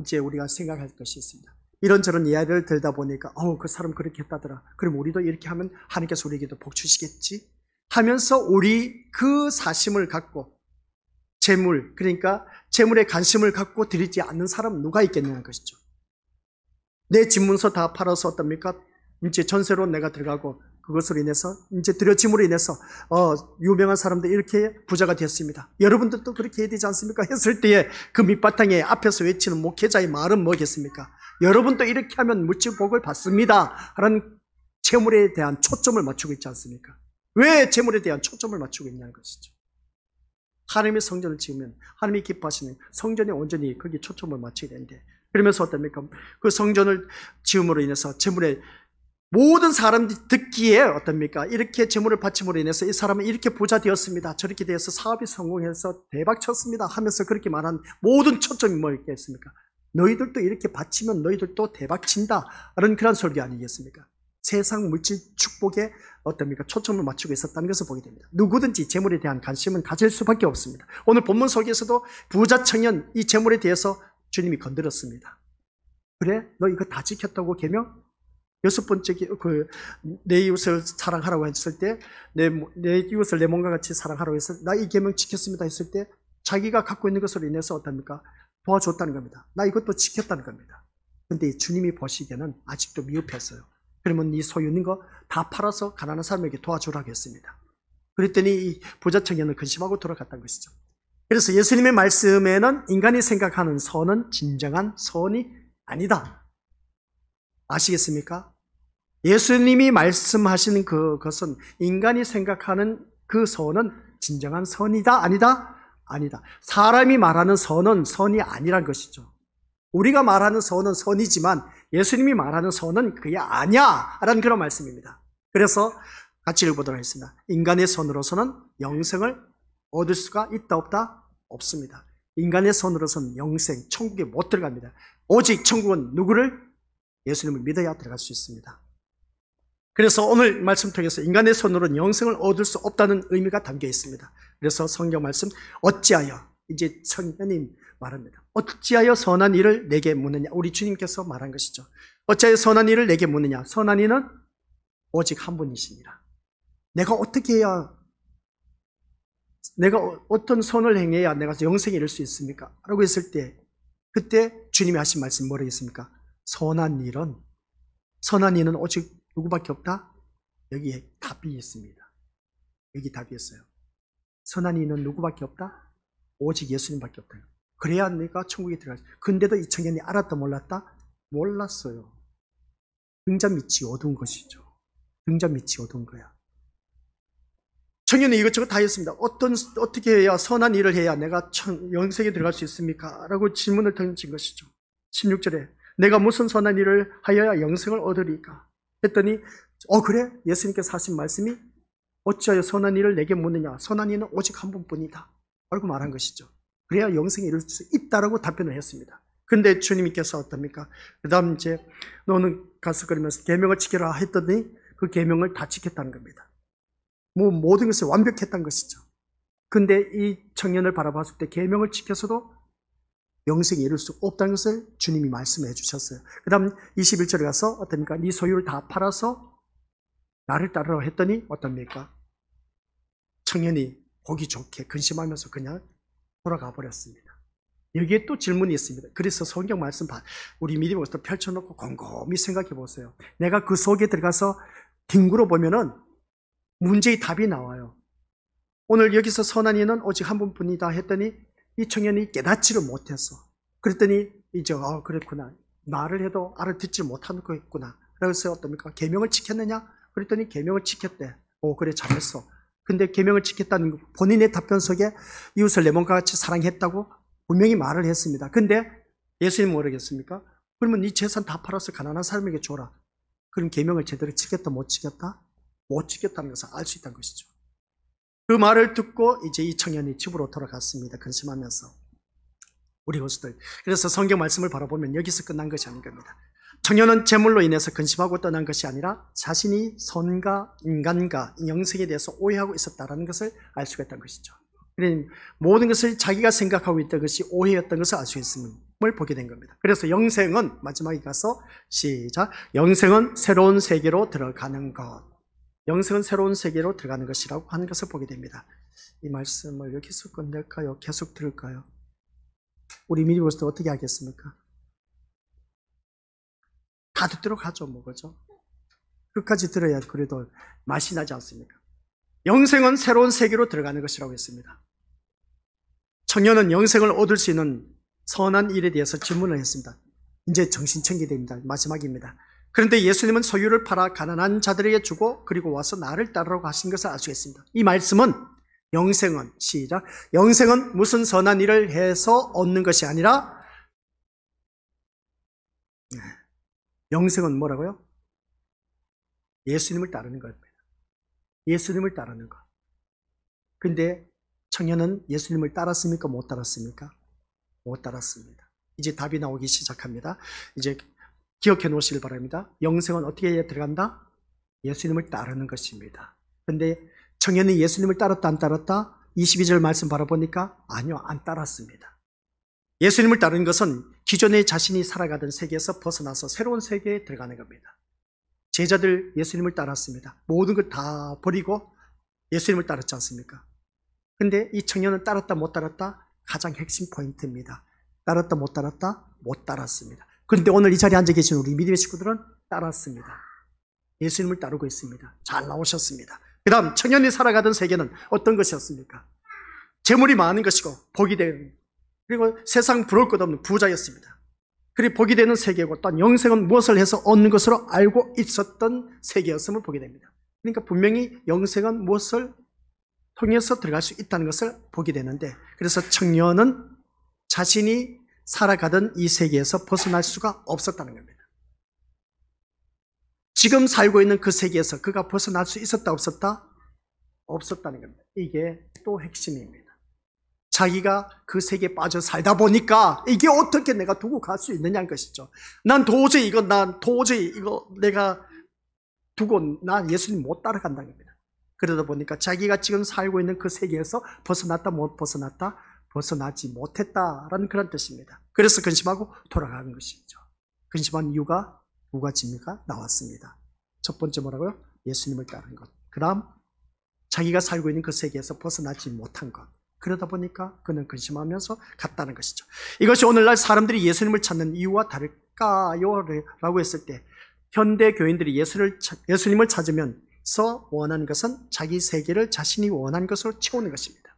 Speaker 1: 이제 우리가 생각할 것이 있습니다. 이런저런 이야기를 들다 보니까 그 사람 그렇게 했다더라. 그럼 우리도 이렇게 하면 하나님께서 우리에게도 복 주시겠지? 하면서 우리 그 사심을 갖고 재물, 그러니까 재물에 관심을 갖고 드리지 않는 사람은 누가 있겠냐는 것이죠. 내 집문서 다 팔아서 어떻습니까? 이제 전세로 내가 들어가고 그것으로 인해서 이제 드려짐으로 인해서 유명한 사람들 이렇게 부자가 됐습니다. 여러분들도 그렇게 해야 되지 않습니까? 했을 때에 그 밑바탕에 앞에서 외치는 목회자의 말은 뭐겠습니까? 여러분도 이렇게 하면 무지 복을 받습니다 라는 재물에 대한 초점을 맞추고 있지 않습니까? 왜 재물에 대한 초점을 맞추고 있냐는 것이죠. 하나님의 성전을 지으면 하나님이 기뻐하시는 성전에 온전히 거기에 초점을 맞춰야 되는데, 그러면서 어떻습니까? 그 성전을 지음으로 인해서 재물에 모든 사람들이 듣기에 어떻습니까? 이렇게 재물을 바침으로 인해서 이 사람은 이렇게 부자 되었습니다. 저렇게 되어서 사업이 성공해서 대박 쳤습니다 하면서 그렇게 말한 모든 초점이 뭐겠습니까? 너희들도 이렇게 바치면 너희들도 대박 친다 라는 그런 설교 아니겠습니까? 세상 물질 축복에 어떻습니까? 초점을 맞추고 있었다는 것을 보게 됩니다. 누구든지 재물에 대한 관심은 가질 수밖에 없습니다. 오늘 본문 속에서도 부자 청년 이 재물에 대해서 주님이 건드렸습니다. 그래? 너 이거 다 지켰다고 계명? 여섯 번째 내 이웃을 사랑하라고 했을 때, 내 이웃을 내 몸과 같이 사랑하라고 했을 때, 나 이 계명 지켰습니다 했을 때 자기가 갖고 있는 것으로 인해서 어떻습니까? 도와줬다는 겁니다. 나 이것도 지켰다는 겁니다. 근데 주님이 보시기에는 아직도 미흡했어요. 그러면 네 소유 있는 거 다 팔아서 가난한 사람에게 도와주라고 했습니다. 그랬더니 이 부자 청년은 근심하고 돌아갔다는 것이죠. 그래서 예수님의 말씀에는 인간이 생각하는 선은 진정한 선이 아니다. 아시겠습니까? 예수님이 말씀하시는 그것은 인간이 생각하는 그 선은 진정한 선이다? 아니다? 아니다. 사람이 말하는 선은 선이 아니란 것이죠. 우리가 말하는 선은 선이지만 예수님이 말하는 선은 그게 아니야 라는 그런 말씀입니다. 그래서 같이 읽어보도록 하겠습니다. 인간의 선으로서는 영생을 얻을 수가 있다 없다? 없습니다. 인간의 선으로서는 영생, 천국에 못 들어갑니다. 오직 천국은 누구를? 예수님을 믿어야 들어갈 수 있습니다. 그래서 오늘 말씀 통해서 인간의 손으로는 영생을 얻을 수 없다는 의미가 담겨 있습니다. 그래서 성경 말씀, 어찌하여, 이제 청년이 말합니다. 어찌하여 선한 일을 내게 묻느냐? 우리 주님께서 말한 것이죠. 어찌하여 선한 일을 내게 묻느냐? 선한 이는 오직 한 분이십니다. 내가 어떻게 해야, 내가 어떤 선을 행해야 내가 영생에 이를 수 있습니까? 라고 했을 때, 그때 주님이 하신 말씀 뭐라겠습니까? 선한 일은 오직 누구밖에 없다? 여기에 답이 있습니다. 여기 답이 있어요. 선한 이는 누구밖에 없다? 오직 예수님밖에 없다. 그래야 내가 천국에 들어가지. 근데도 이 청년이 알았다 몰랐다? 몰랐어요. 등잔 밑이 어두운 것이죠. 등잔 밑이 어두운 거야. 청년이 이것저것 다 했습니다. 어떻게 해야 선한 일을 해야 내가 영생에 들어갈 수 있습니까? 라고 질문을 던진 것이죠. 16절에 내가 무슨 선한 일을 하여야 영생을 얻으리까? 했더니 그래? 예수님께서 하신 말씀이 어찌하여 선한 일을 내게 묻느냐? 선한 이는 오직 한 분뿐이다 라고 말한 것이죠. 그래야 영생에 이룰 수 있다라고 답변을 했습니다. 근데 주님께서 어떻습니까? 그 다음 이제 너는 가서 그러면서 계명을 지켜라 했더니 그 계명을 다 지켰다는 겁니다. 모든 것을 완벽했다는 것이죠. 근데 이 청년을 바라봤을 때 계명을 지켜서도 영생에 이룰 수 없다는 것을 주님이 말씀해 주셨어요. 그 다음 21절에 가서 어떻습니까? 네 소유를 다 팔아서 나를 따르라 했더니 어떻습니까? 청년이 보기 좋게 근심하면서 그냥 돌아가 버렸습니다. 여기에 또 질문이 있습니다. 그래서 성경 말씀 우리 믿음으로서 펼쳐놓고 곰곰이 생각해 보세요. 내가 그 속에 들어가서 뒹굴어 보면은 문제의 답이 나와요. 오늘 여기서 선한 이는 오직 한 분뿐이다 했더니 이 청년이 깨닫지를 못했어. 그랬더니 이제 그랬구나. 말을 해도 알아듣지 못하는 거였구나. 그래서 어떻습니까? 계명을 지켰느냐? 그랬더니 계명을 지켰대. 그래 잘했어. 근데 계명을 지켰다는 본인의 답변 속에 이웃을 내 몸과 같이 사랑했다고 분명히 말을 했습니다. 근데 예수님은 뭐라겠습니까? 그러면 네 재산 다 팔아서 가난한 사람에게 줘라. 그럼 계명을 제대로 지켰다 못 지켰다? 못 지켰다는 것을 알 수 있다는 것이죠. 그 말을 듣고 이제 이 청년이 집으로 돌아갔습니다. 근심하면서. 우리 호수들. 그래서 성경 말씀을 바라보면 여기서 끝난 것이 아닌 겁니다. 청년은 재물로 인해서 근심하고 떠난 것이 아니라 자신이 선과 인간과 영생에 대해서 오해하고 있었다는 것을 알 수가 있다는 것이죠. 그러니 모든 것을 자기가 생각하고 있던 것이 오해였던 것을 알 수 있음을 보게 된 겁니다. 그래서 영생은, 마지막에 가서 시작, 영생은 새로운 세계로 들어가는 것, 영생은 새로운 세계로 들어가는 것이라고 하는 것을 보게 됩니다. 이 말씀을 여기서 끝낼까요? 계속 들을까요? 우리 미리 볼때 어떻게 하겠습니까? 다 듣도록 하죠, 뭐, 그죠? 끝까지 들어야 그래도 맛이 나지 않습니까? 영생은 새로운 세계로 들어가는 것이라고 했습니다. 청년은 영생을 얻을 수 있는 선한 일에 대해서 질문을 했습니다. 이제 정신청기됩니다. 마지막입니다. 그런데 예수님은 소유를 팔아 가난한 자들에게 주고 그리고 와서 나를 따르라고 하신 것을 알 수 있습니다. 이 말씀은 영생은, 시작, 영생은 무슨 선한 일을 해서 얻는 것이 아니라 영생은 뭐라고요? 예수님을 따르는 겁니다. 예수님을 따르는 것. 근데 청년은 예수님을 따랐습니까? 못 따랐습니까? 못 따랐습니다. 이제 답이 나오기 시작합니다. 이제 기억해 놓으시길 바랍니다. 영생은 어떻게 들어간다? 예수님을 따르는 것입니다. 근데 청년이 예수님을 따랐다 안 따랐다? 22절 말씀 바라보니까 아니요, 안 따랐습니다. 예수님을 따르는 것은 기존에 자신이 살아가던 세계에서 벗어나서 새로운 세계에 들어가는 겁니다. 제자들 예수님을 따랐습니다. 모든 걸 다 버리고 예수님을 따랐지 않습니까? 근데 이 청년은 따랐다 못 따랐다? 가장 핵심 포인트입니다. 따랐다 못 따랐다? 못 따랐습니다. 그런데 오늘 이 자리에 앉아 계신 우리 믿음의 식구들은 따랐습니다. 예수님을 따르고 있습니다. 잘 나오셨습니다. 그 다음 청년이 살아가던 세계는 어떤 것이었습니까? 재물이 많은 것이고 복이 되는, 그리고 세상 부러울 것 없는 부자였습니다. 그리고 복이 되는 세계고 또한 영생은 무엇을 해서 얻는 것으로 알고 있었던 세계였음을 보게 됩니다. 그러니까 분명히 영생은 무엇을 통해서 들어갈 수 있다는 것을 보게 되는데, 그래서 청년은 자신이 살아가던 이 세계에서 벗어날 수가 없었다는 겁니다. 지금 살고 있는 그 세계에서 그가 벗어날 수 있었다 없었다? 없었다는 겁니다. 이게 또 핵심입니다. 자기가 그 세계에 빠져 살다 보니까 이게 어떻게 내가 두고 갈 수 있느냐는 것이죠. 난 도저히 이거 내가 두고 난 예수님 못 따라간다는 겁니다. 그러다 보니까 자기가 지금 살고 있는 그 세계에서 벗어났다 못 벗어났다? 벗어나지 못했다라는 그런 뜻입니다. 그래서 근심하고 돌아가는 것이죠. 근심한 이유가 두 가지입니까? 나왔습니다. 첫 번째 뭐라고요? 예수님을 따르는 것. 그 다음 자기가 살고 있는 그 세계에서 벗어나지 못한 것. 그러다 보니까 그는 근심하면서 갔다는 것이죠. 이것이 오늘날 사람들이 예수님을 찾는 이유와 다를까요? 라고 했을 때 현대 교인들이 예수님을 찾으면서 원하는 것은 자기 세계를 자신이 원하는 것으로 채우는 것입니다.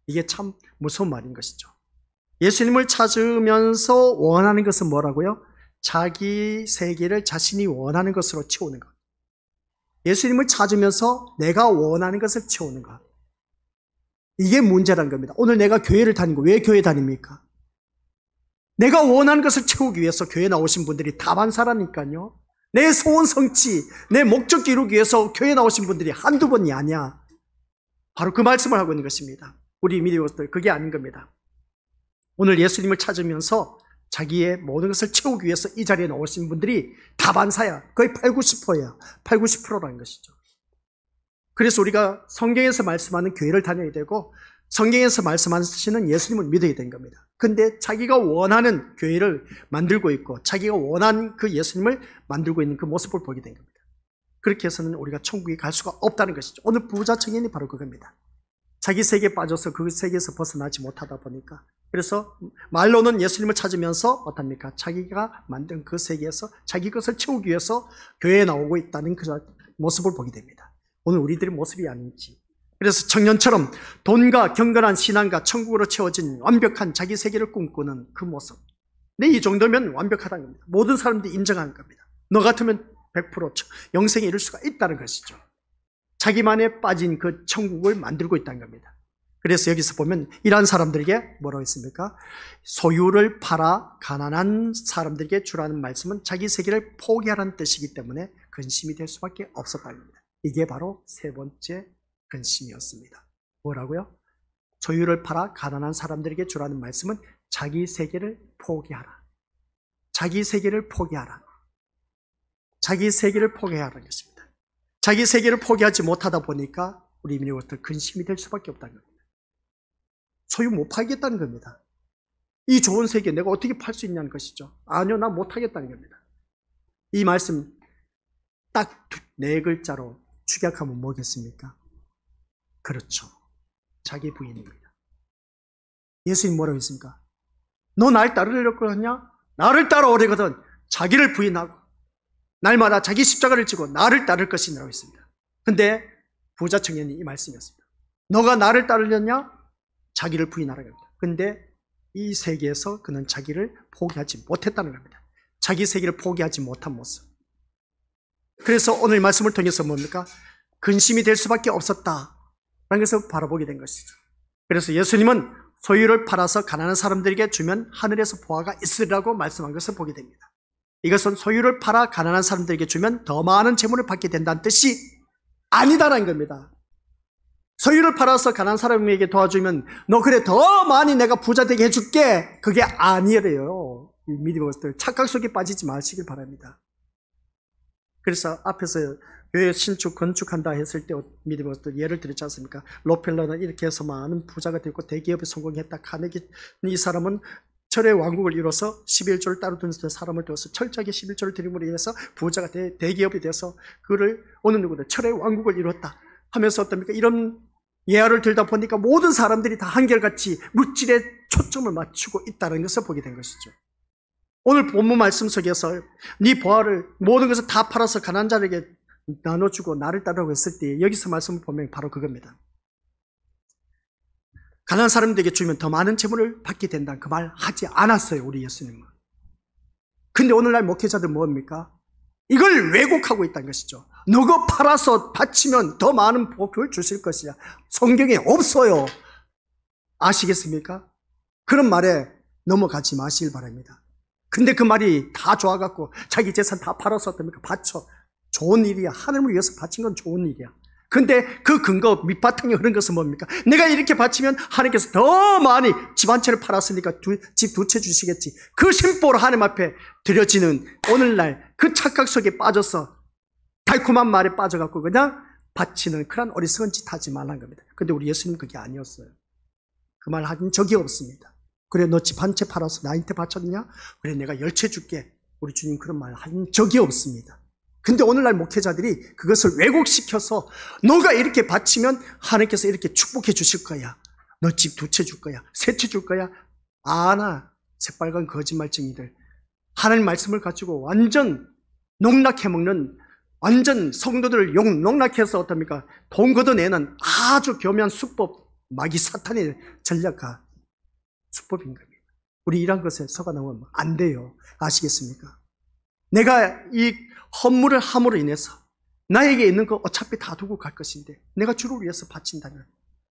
Speaker 1: 이게 참 무서운 말인 것이죠. 예수님을 찾으면서 원하는 것은 뭐라고요? 자기 세계를 자신이 원하는 것으로 채우는 것. 예수님을 찾으면서 내가 원하는 것을 채우는 것. 이게 문제라는 겁니다. 오늘 내가 교회를 다니고 왜 교회 다닙니까? 내가 원하는 것을 채우기 위해서 교회 나오신 분들이 다반사라니까요. 내 소원 성취, 내 목적 이루기 위해서 교회 나오신 분들이 한두 번이 아니야. 바로 그 말씀을 하고 있는 것입니다. 우리 믿음들 그게 아닌 겁니다. 오늘 예수님을 찾으면서 자기의 모든 것을 채우기 위해서 이 자리에 나오신 분들이 다반사야. 거의 80-90%야. 80-90%라는 것이죠. 그래서 우리가 성경에서 말씀하는 교회를 다녀야 되고 성경에서 말씀하시는 예수님을 믿어야 되는 겁니다. 근데 자기가 원하는 교회를 만들고 있고 자기가 원하는 그 예수님을 만들고 있는 그 모습을 보게 된 겁니다. 그렇게 해서는 우리가 천국에 갈 수가 없다는 것이죠. 오늘 부자 청년이 바로 그겁니다. 자기 세계에 빠져서 그 세계에서 벗어나지 못하다 보니까, 그래서 말로는 예수님을 찾으면서 어떻습니까? 자기가 만든 그 세계에서 자기 것을 채우기 위해서 교회에 나오고 있다는 그 모습을 보게 됩니다. 오늘 우리들의 모습이 아닌지. 그래서 청년처럼 돈과 경건한 신앙과 천국으로 채워진 완벽한 자기 세계를 꿈꾸는 그 모습. 네, 이 정도면 완벽하다는 겁니다. 모든 사람들이 인정하는 겁니다. 너 같으면 100% 영생에 이룰 수가 있다는 것이죠. 자기만에 빠진 그 천국을 만들고 있다는 겁니다. 그래서 여기서 보면 이러한 사람들에게 뭐라고 했습니까? 소유를 팔아 가난한 사람들에게 주라는 말씀은 자기 세계를 포기하라는 뜻이기 때문에 근심이 될 수밖에 없었다는 겁니다. 이게 바로 세 번째 근심이었습니다. 뭐라고요? 소유를 팔아 가난한 사람들에게 주라는 말씀은 자기 세계를 포기하라. 자기 세계를 포기하라. 자기 세계를 포기해야 하는 것입니다. 자기 세계를 포기하지 못하다 보니까 우리 민족들 근심이 될 수밖에 없다는 겁니다. 소유 못 팔겠다는 겁니다. 이 좋은 세계 내가 어떻게 팔 수 있냐는 것이죠. 아니요, 나 못하겠다는 겁니다. 이 말씀 딱 4글자로 축약하면 뭐겠습니까? 그렇죠. 자기 부인입니다. 예수님 뭐라고 했습니까? 너 날 따르려고 하냐? 나를 따라오려거든 자기를 부인하고 날마다 자기 십자가를 지고 나를 따를 것이라고 했습니다. 근데 부자 청년이 이 말씀이었습니다. 너가 나를 따르려냐? 자기를 부인하라고 합니다. 근데 이 세계에서 그는 자기를 포기하지 못했다는 겁니다. 자기 세계를 포기하지 못한 모습. 그래서 오늘 말씀을 통해서 뭡니까? 근심이 될 수밖에 없었다라는 것을 바라보게 된 것이죠. 그래서 예수님은 소유를 팔아서 가난한 사람들에게 주면 하늘에서 보화가 있으리라고 말씀한 것을 보게 됩니다. 이것은 소유를 팔아 가난한 사람들에게 주면 더 많은 재물을 받게 된다는 뜻이 아니다라는 겁니다. 소유를 팔아서 가난한 사람에게 도와주면 너 그래 더 많이 내가 부자 되게 해줄게. 그게 아니래요. 믿음의 것들 착각 속에 빠지지 마시길 바랍니다. 그래서 앞에서 교회 신축 건축한다 했을 때 믿음의 것들 예를 들었지 않습니까? 록펠러는 이렇게 해서 많은 부자가 되고 대기업에 성공했다. 카네기 이 사람은 철의 왕국을 이뤄서 11조를 따로 둔 사람을 두어서 철저하게 11조를 드림으로 인해서 부자가 대기업이 돼서 그를 어느 누구든 철의 왕국을 이뤘다 하면서 어떻습니까? 이런 예화를 들다 보니까 모든 사람들이 다 한결같이 물질에 초점을 맞추고 있다는 것을 보게 된 것이죠. 오늘 본문 말씀 속에서 네 보화를 모든 것을 다 팔아서 가난한 자에게 나눠주고 나를 따르라고 했을 때 여기서 말씀을 보면 바로 그겁니다. 가난한 사람들에게 주면 더 많은 재물을 받게 된다는 그 말 하지 않았어요, 우리 예수님은. 근데 오늘날 목회자들 뭡니까? 이걸 왜곡하고 있다는 것이죠. 너가 팔아서 바치면 더 많은 복을 주실 것이야. 성경에 없어요. 아시겠습니까? 그런 말에 넘어가지 마시길 바랍니다. 근데 그 말이 다 좋아갖고 자기 재산 다 팔아서 어떻습니까? 바쳐. 좋은 일이야. 하나님을 위해서 바친 건 좋은 일이야. 근데 그 근거 밑바탕에 흐른 것은 뭡니까? 내가 이렇게 바치면 하나님께서 더 많이 집 한 채를 팔았으니까 집 2채 주시겠지. 그 심보로 하나님 앞에 드려지는 오늘날 그 착각 속에 빠져서 달콤한 말에 빠져갖고 그냥 바치는 그런 어리석은 짓 하지 말라는 겁니다. 근데 우리 예수님은 그게 아니었어요. 그 말 하긴 적이 없습니다. 그래 너 집 한 채 팔아서 나한테 바쳤냐? 그래 내가 10채 줄게. 우리 주님 그런 말 한 적이 없습니다. 근데 오늘날 목회자들이 그것을 왜곡시켜서 너가 이렇게 바치면 하나님께서 이렇게 축복해 주실 거야. 너 집 2채 줄 거야. 3채 줄 거야. 아나 새빨간 거짓말쟁이들. 하나님 말씀을 가지고 완전 농락해 먹는 완전 성도들을 농락해서 어떻습니까? 돈 걷어내는 아주 교묘한 수법 마귀 사탄의 전략가 수법인 겁니다. 우리 이런 것에 속아나오면 안 돼요. 아시겠습니까? 내가 이 헌물을 함으로 인해서 나에게 있는 거 어차피 다 두고 갈 것인데 내가 주를 위해서 바친다면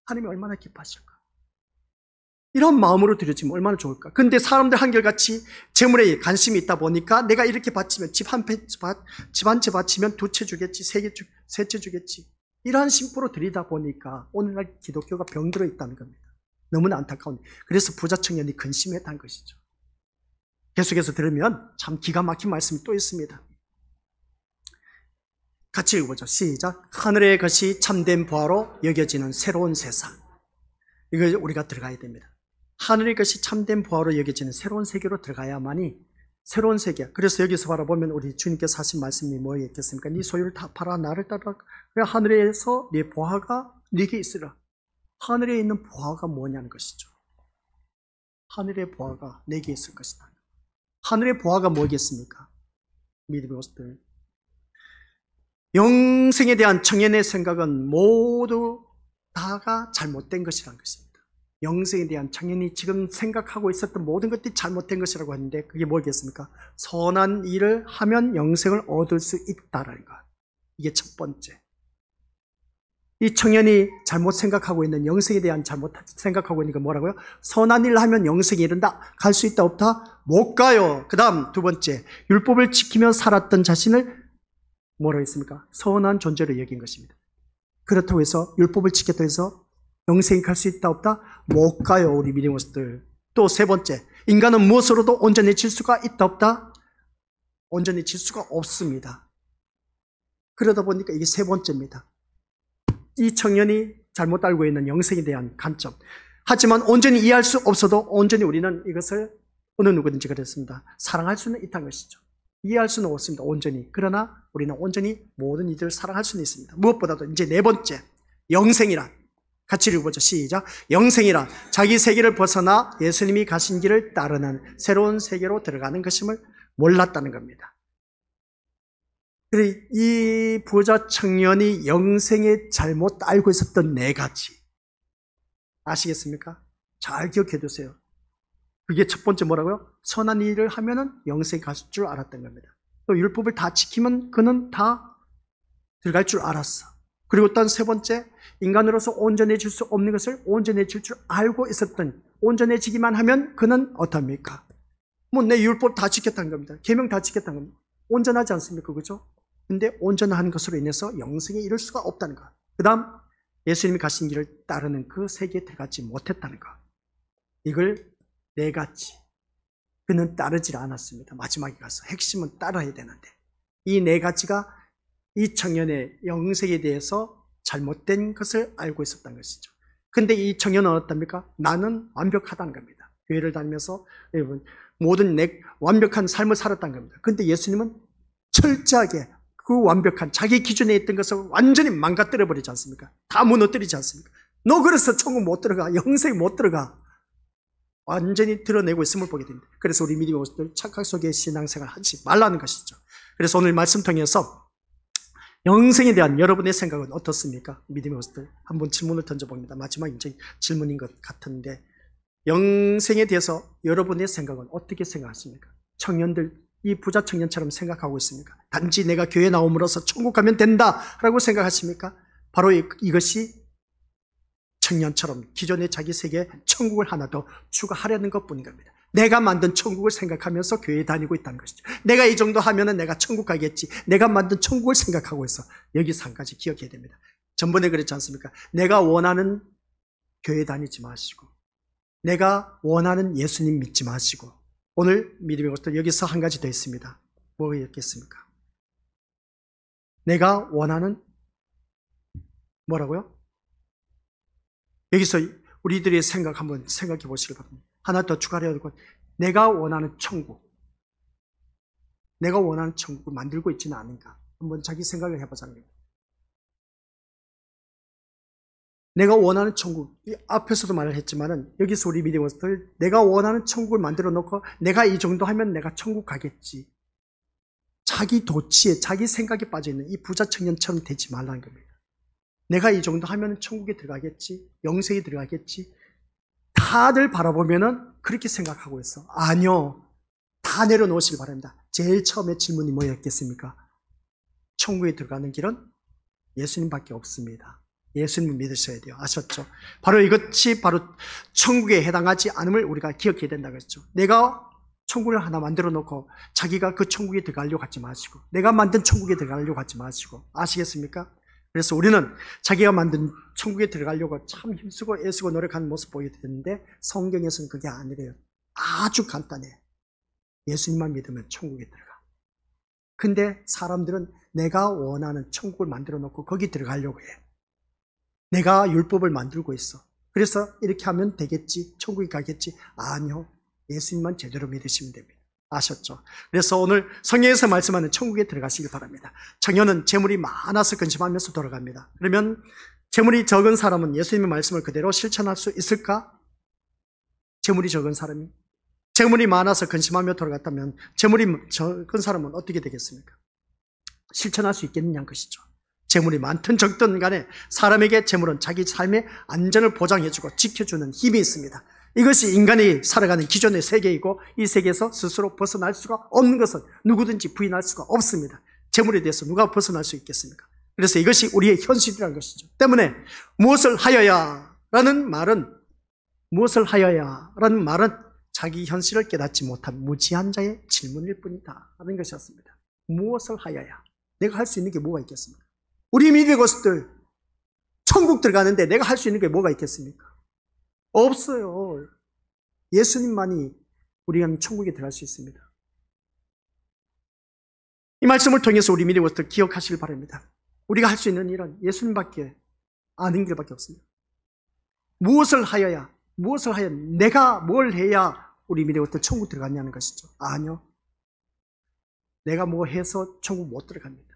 Speaker 1: 하나님이 얼마나 기뻐하실까? 이런 마음으로 드려지면 얼마나 좋을까? 근데 사람들 한결같이 재물에 관심이 있다 보니까 내가 이렇게 바치면 집 한 채 바치면 2채 주겠지, 3채 주겠지. 이러한 심보로 드리다 보니까 오늘날 기독교가 병들어 있다는 겁니다. 너무나 안타까운. 그래서 부자 청년이 근심했다는 것이죠. 계속해서 들으면 참 기가 막힌 말씀이 또 있습니다. 같이 읽어보죠. 시작. 하늘의 것이 참된 보화로 여겨지는 새로운 세상. 이걸 우리가 들어가야 됩니다. 하늘의 것이 참된 보화로 여겨지는 새로운 세계로 들어가야만이 새로운 세계. 그래서 여기서 바라보면 우리 주님께서 하신 말씀이 뭐였겠습니까? 네 소유를 다 팔아 나를 따라. 하늘에서 네 보화가 네게 있으라. 하늘에 있는 보화가 뭐냐는 것이죠. 하늘의 보화가 내게 있을 것이다. 하늘의 보화가 뭐겠습니까? 믿음의 것들. 영생에 대한 청년의 생각은 모두 다가 잘못된 것이라는 것입니다. 영생에 대한 청년이 지금 생각하고 있었던 모든 것들이 잘못된 것이라고 하는데 그게 뭐겠습니까? 선한 일을 하면 영생을 얻을 수 있다라는 것. 이게 첫 번째. 이 청년이 잘못 생각하고 있는 영생에 대한 잘못 생각하고 있는 건 뭐라고요? 선한 일을 하면 영생에 이른다. 갈 수 있다 없다? 못 가요. 그 다음 두 번째. 율법을 지키며 살았던 자신을 뭐라고 했습니까? 선한 존재로 여긴 것입니다. 그렇다고 해서 율법을 지켰다고 해서 영생에 갈 수 있다 없다? 못 가요. 우리 믿음의 것들. 또 세 번째. 인간은 무엇으로도 온전해질 수가 있다 없다? 온전해질 수가 없습니다. 그러다 보니까 이게 세 번째입니다. 이 청년이 잘못 알고 있는 영생에 대한 관점. 하지만 온전히 이해할 수 없어도 온전히 우리는 이것을 어느 누구든지 그랬습니다. 사랑할 수는 있다는 것이죠. 이해할 수는 없습니다. 온전히. 그러나 우리는 온전히 모든 이들을 사랑할 수는 있습니다. 무엇보다도 이제 네 번째, 영생이란. 같이 읽어보죠. 시작. 영생이란 자기 세계를 벗어나 예수님이 가신 길을 따르는 새로운 세계로 들어가는 것임을 몰랐다는 겁니다. 이 부자 청년이 영생에 잘못 알고 있었던 네 가지. 아시겠습니까? 잘 기억해 두세요. 그게 첫 번째 뭐라고요? 선한 일을 하면은 영생에 갈 줄 알았던 겁니다. 또 율법을 다 지키면 그는 다 들어갈 줄 알았어. 그리고 또 세 번째, 인간으로서 온전해질 수 없는 것을 온전해질 줄 알고 있었던, 온전해지기만 하면 그는 어떻습니까? 뭐 내 율법 다 지켰다는 겁니다. 계명 다 지켰다는 겁니다. 온전하지 않습니까? 그죠? 근데 온전한 것으로 인해서 영생에 이를 수가 없다는 것. 그 다음 예수님이 가신 길을 따르는 그 세계에 들어가지 못했다는 것. 이걸 네 가지. 그는 따르지 않았습니다. 마지막에 가서 핵심은 따라야 되는데 이 네 가지가 이 청년의 영생에 대해서 잘못된 것을 알고 있었던 것이죠. 근데 이 청년은 어떻답니까? 나는 완벽하다는 겁니다. 교회를 다니면서 여러분 모든 완벽한 삶을 살았다는 겁니다. 근데 예수님은 철저하게 그 완벽한 자기 기준에 있던 것을 완전히 망가뜨려 버리지 않습니까? 다 무너뜨리지 않습니까? 너 그래서 천국 못 들어가. 영생에 못 들어가. 완전히 드러내고 있음을 보게 됩니다. 그래서 우리 믿음의 모습들 착각 속의 신앙생활 하지 말라는 것이죠. 그래서 오늘 말씀 통해서 영생에 대한 여러분의 생각은 어떻습니까? 믿음의 모습들 한번 질문을 던져봅니다. 마지막 이제 질문인 것 같은데 영생에 대해서 여러분의 생각은 어떻게 생각하십니까? 청년들 이 부자 청년처럼 생각하고 있습니까? 단지 내가 교회 나옴으로써 천국 가면 된다라고 생각하십니까? 바로 이것이 청년처럼 기존의 자기 세계에 천국을 하나 더 추가하려는 것뿐인 겁니다. 내가 만든 천국을 생각하면서 교회에 다니고 있다는 것이죠. 내가 이 정도 하면은 내가 천국 가겠지. 내가 만든 천국을 생각하고 있어. 여기서 한 가지 기억해야 됩니다. 전번에 그랬지 않습니까? 내가 원하는 교회 다니지 마시고 내가 원하는 예수님 믿지 마시고 오늘 믿음의 것들 여기서 한 가지 더 있습니다. 뭐였겠습니까? 내가 원하는 뭐라고요? 여기서 우리들의 생각 한번 생각해 보시기 바랍니다. 하나 더 추가하려고 내가 원하는 천국, 내가 원하는 천국을 만들고 있지는 않은가? 한번 자기 생각을 해보자는 겁니다. 내가 원하는 천국, 앞에서도 말을 했지만은 여기서 우리 믿음의 것들 내가 원하는 천국을 만들어 놓고 내가 이 정도 하면 내가 천국 가겠지. 자기 도취에 자기 생각에 빠져있는 이 부자 청년처럼 되지 말라는 겁니다. 내가 이 정도 하면 천국에 들어가겠지, 영생에 들어가겠지. 다들 바라보면은 그렇게 생각하고 있어. 아니요. 다 내려놓으시기 바랍니다. 제일 처음에 질문이 뭐였겠습니까? 천국에 들어가는 길은 예수님밖에 없습니다. 예수님을 믿으셔야 돼요. 아셨죠? 바로 이것이 바로 천국에 해당하지 않음을 우리가 기억해야 된다고 했죠. 내가 천국을 하나 만들어 놓고 자기가 그 천국에 들어가려고 하지 마시고 내가 만든 천국에 들어가려고 하지 마시고 아시겠습니까? 그래서 우리는 자기가 만든 천국에 들어가려고 참 힘쓰고 애쓰고 노력하는 모습 보여야 되는데 성경에서는 그게 아니래요. 아주 간단해. 예수님만 믿으면 천국에 들어가. 근데 사람들은 내가 원하는 천국을 만들어 놓고 거기 들어가려고 해. 내가 율법을 만들고 있어. 그래서 이렇게 하면 되겠지. 천국에 가겠지. 아니요. 예수님만 제대로 믿으시면 됩니다. 아셨죠? 그래서 오늘 성경에서 말씀하는 천국에 들어가시길 바랍니다. 청년은 재물이 많아서 근심하면서 돌아갑니다. 그러면 재물이 적은 사람은 예수님의 말씀을 그대로 실천할 수 있을까? 재물이 적은 사람이 재물이 많아서 근심하며 돌아갔다면 재물이 적은 사람은 어떻게 되겠습니까? 실천할 수 있겠느냐는 것이죠. 재물이 많든 적든 간에 사람에게 재물은 자기 삶의 안전을 보장해주고 지켜주는 힘이 있습니다. 이것이 인간이 살아가는 기존의 세계이고 이 세계에서 스스로 벗어날 수가 없는 것은 누구든지 부인할 수가 없습니다. 재물에 대해서 누가 벗어날 수 있겠습니까? 그래서 이것이 우리의 현실이라는 것이죠. 때문에 무엇을 하여야라는 말은 자기 현실을 깨닫지 못한 무지한 자의 질문일 뿐이다 하는 것이었습니다. 무엇을 하여야? 내가 할 수 있는 게 뭐가 있겠습니까? 우리 믿음의 것들 천국 들어가는데 내가 할 수 있는 게 뭐가 있겠습니까? 없어요. 예수님만이 우리가 천국에 들어갈 수 있습니다. 이 말씀을 통해서 우리 미리 부터 기억하시길 바랍니다. 우리가 할 수 있는 일은 예수님밖에 아는 길밖에 없습니다. 무엇을 하여야, 내가 뭘 해야 우리 미래부터 천국 들어갔냐는 것이죠. 아니요. 내가 뭐 해서 천국 못 들어갑니다.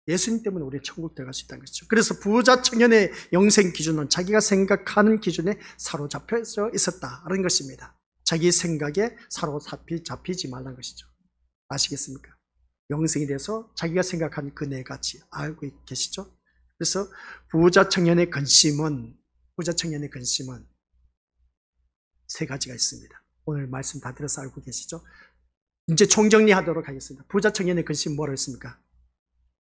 Speaker 1: 예수님 때문에 우리 천국 들어갈 수 있다는 것이죠. 그래서 부자 청년의 영생 기준은 자기가 생각하는 기준에 사로잡혀 있었다는 것입니다. 자기 생각에 사로잡히지 말라는 것이죠. 아시겠습니까? 영생에 대해서 자기가 생각한 그 네 가지 알고 계시죠? 그래서 부자 청년의 근심은 세 가지가 있습니다. 오늘 말씀 다 들어서 알고 계시죠? 이제 총정리하도록 하겠습니다. 부자 청년의 근심 뭐라고 했습니까?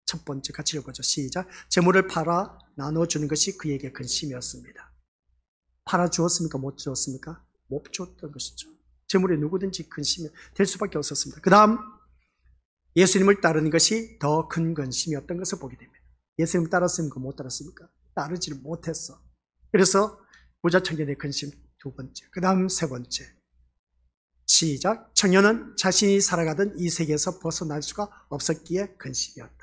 Speaker 1: 첫 번째 같이 읽어보죠. 시작. 재물을 팔아 나눠주는 것이 그에게 근심이었습니다. 팔아 주었습니까? 못 주었습니까? 못 줬던 것이죠. 재물에 누구든지 근심이 될 수밖에 없었습니다. 그 다음 예수님을 따르는 것이 더 큰 근심이었던 것을 보게 됩니다. 예수님을 따랐습니까? 못 따랐습니까? 따르지를 못했어. 그래서 부자 청년의 근심 두 번째, 그 다음 세 번째. 시작. 청년은 자신이 살아가던 이 세계에서 벗어날 수가 없었기에 근심이었다.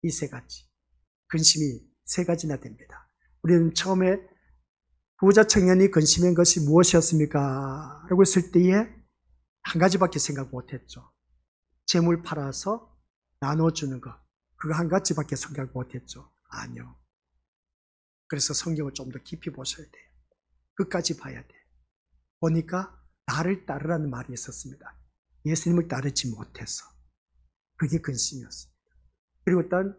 Speaker 1: 이 세 가지. 근심이 세 가지나 됩니다. 우리는 처음에 부자 청년이 근심한 것이 무엇이었습니까? 라고 했을 때에 한 가지밖에 생각 못했죠. 재물 팔아서 나눠주는 것. 그거 한 가지밖에 생각 못했죠. 아니요. 그래서 성경을 좀 더 깊이 보셔야 돼요. 끝까지 봐야 돼요. 보니까 나를 따르라는 말이 있었습니다. 예수님을 따르지 못해서. 그게 근심이었습니다. 그리고 일단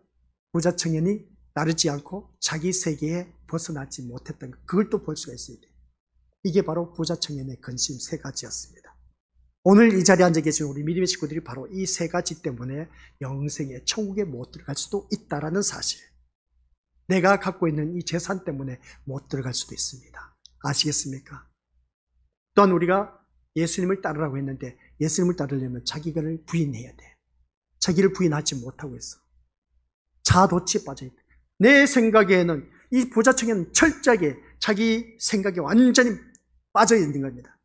Speaker 1: 부자 청년이 따르지 않고 자기 세계에 벗어나지 못했던 것. 그걸 또 볼 수가 있어야 돼요. 이게 바로 부자 청년의 근심 세 가지였습니다. 오늘 이 자리에 앉아 계신 우리 믿음의 식구들이 바로 이 세 가지 때문에 영생의 천국에 못 들어갈 수도 있다는 사실. 내가 갖고 있는 이 재산 때문에 못 들어갈 수도 있습니다. 아시겠습니까? 또한 우리가 예수님을 따르라고 했는데 예수님을 따르려면 자기를 부인해야 돼. 자기를 부인하지 못하고 있어. 자도취에 빠져있다. 내 생각에는 이 부자 청년은 철저하게 자기 생각에 완전히 빠져있는 겁니다.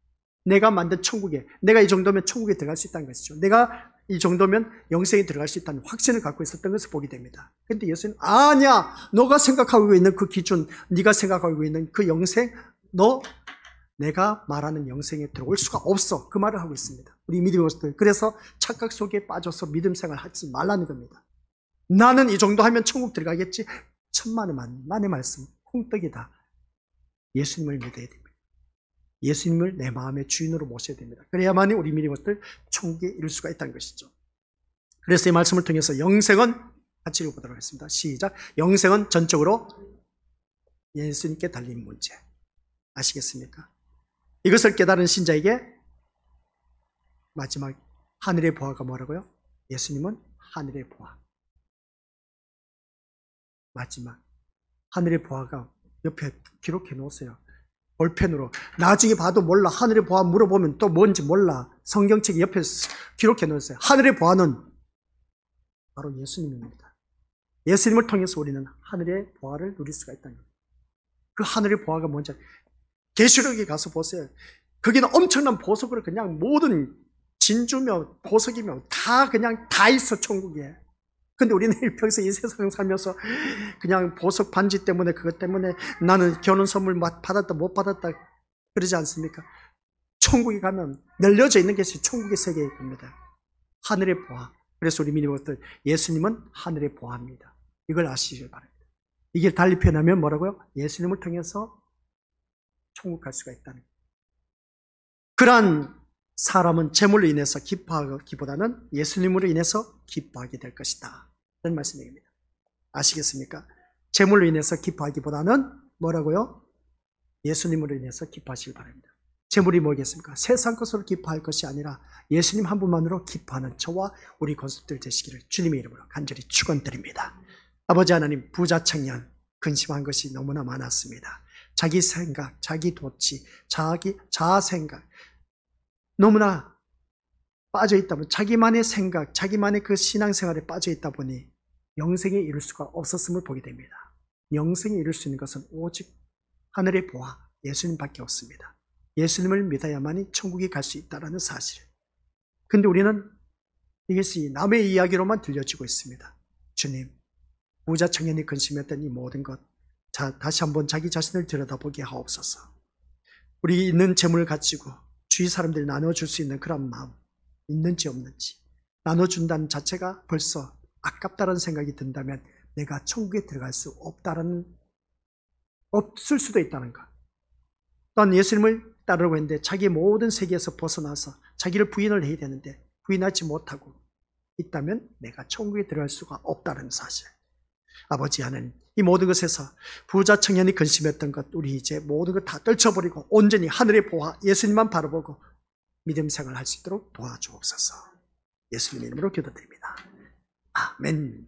Speaker 1: 내가 만든 천국에, 내가 이 정도면 천국에 들어갈 수 있다는 것이죠. 내가 이 정도면 영생에 들어갈 수 있다는 확신을 갖고 있었던 것을 보게 됩니다. 그런데 예수는 아니야. 너가 생각하고 있는 그 기준, 네가 생각하고 있는 그 영생, 내가 말하는 영생에 들어올 수가 없어. 그 말을 하고 있습니다. 우리 믿음의 것들. 그래서 착각 속에 빠져서 믿음 생활 하지 말라는 겁니다. 나는 이 정도 하면 천국 들어가겠지. 천만의 말씀, 콩떡이다. 예수님을 믿어야 됩니다. 예수님을 내 마음의 주인으로 모셔야 됩니다. 그래야만이 우리 믿음의 것들 천국에 이룰 수가 있다는 것이죠. 그래서 이 말씀을 통해서 영생은 같이 읽어보도록 하겠습니다. 시작. 영생은 전적으로 예수님께 달린 문제. 아시겠습니까? 이것을 깨달은 신자에게 마지막 하늘의 보화가 뭐라고요? 예수님은 하늘의 보화. 마지막 하늘의 보화가 옆에 기록해 놓으세요. 볼펜으로. 나중에 봐도 몰라. 하늘의 보화 물어보면 또 뭔지 몰라. 성경책 옆에 기록해 놓으세요. 하늘의 보화는 바로 예수님입니다. 예수님을 통해서 우리는 하늘의 보화를 누릴 수가 있다는 겁니다. 그 하늘의 보화가 뭔지 계시록에 가서 보세요. 거기는 엄청난 보석으로 그냥 모든 진주며 보석이며 다 있어, 천국에. 근데 우리는 일평생 이 세상 살면서 그냥 보석 반지 때문에 그것 때문에 나는 결혼 선물 받았다 못 받았다 그러지 않습니까? 천국에 가면 널려져 있는 것이 천국의 세계일 겁니다. 하늘의 보화. 그래서 우리 믿음의 것들 예수님은 하늘의 보화입니다. 이걸 아시길 바랍니다. 이게 달리 표현하면 뭐라고요? 예수님을 통해서 천국 갈 수가 있다는 거예요. 그러한 사람은 재물로 인해서 기뻐하기보다는 예수님으로 인해서 기뻐하게 될 것이다. 이런 말씀입니다. 아시겠습니까? 재물로 인해서 기뻐하기보다는 뭐라고요? 예수님으로 인해서 기뻐하시길 바랍니다. 재물이 뭐겠습니까? 세상 것으로 기뻐할 것이 아니라 예수님 한 분만으로 기뻐하는 저와 우리 권속들 되시기를 주님의 이름으로 간절히 축원드립니다. 아버지 하나님, 부자 청년 근심한 것이 너무나 많았습니다. 자기 생각, 자기 도취, 자아 생각 너무나 빠져있다 보니 자기만의 생각, 자기만의 그 신앙생활에 빠져있다 보니 영생에 이룰 수가 없었음을 보게 됩니다. 영생에 이룰 수 있는 것은 오직 하늘의 보화, 예수님밖에 없습니다. 예수님을 믿어야만이 천국에 갈 수 있다는 사실. 근데 우리는 이것이 남의 이야기로만 들려지고 있습니다. 주님, 부자 청년이 근심했던 이 모든 것, 자, 다시 한번 자기 자신을 들여다보게 하옵소서. 우리 있는 재물을 가지고 주위 사람들이 나눠줄 수 있는 그런 마음 있는지 없는지, 나눠준다는 자체가 벌써 아깝다는 생각이 든다면 내가 천국에 들어갈 수 없을 수도 있다는 것. 또한 예수님을 따르려고 했는데 자기의 모든 세계에서 벗어나서 자기를 부인을 해야 되는데 부인하지 못하고 있다면 내가 천국에 들어갈 수가 없다는 사실. 아버지 하나님, 이 모든 것에서 부자 청년이 근심했던 것, 우리 이제 모든 것 다 떨쳐버리고 온전히 하늘의 보화 예수님만 바라보고 믿음 생활할 수 있도록 도와주옵소서. 예수님 이름으로 기도드립니다. 아멘.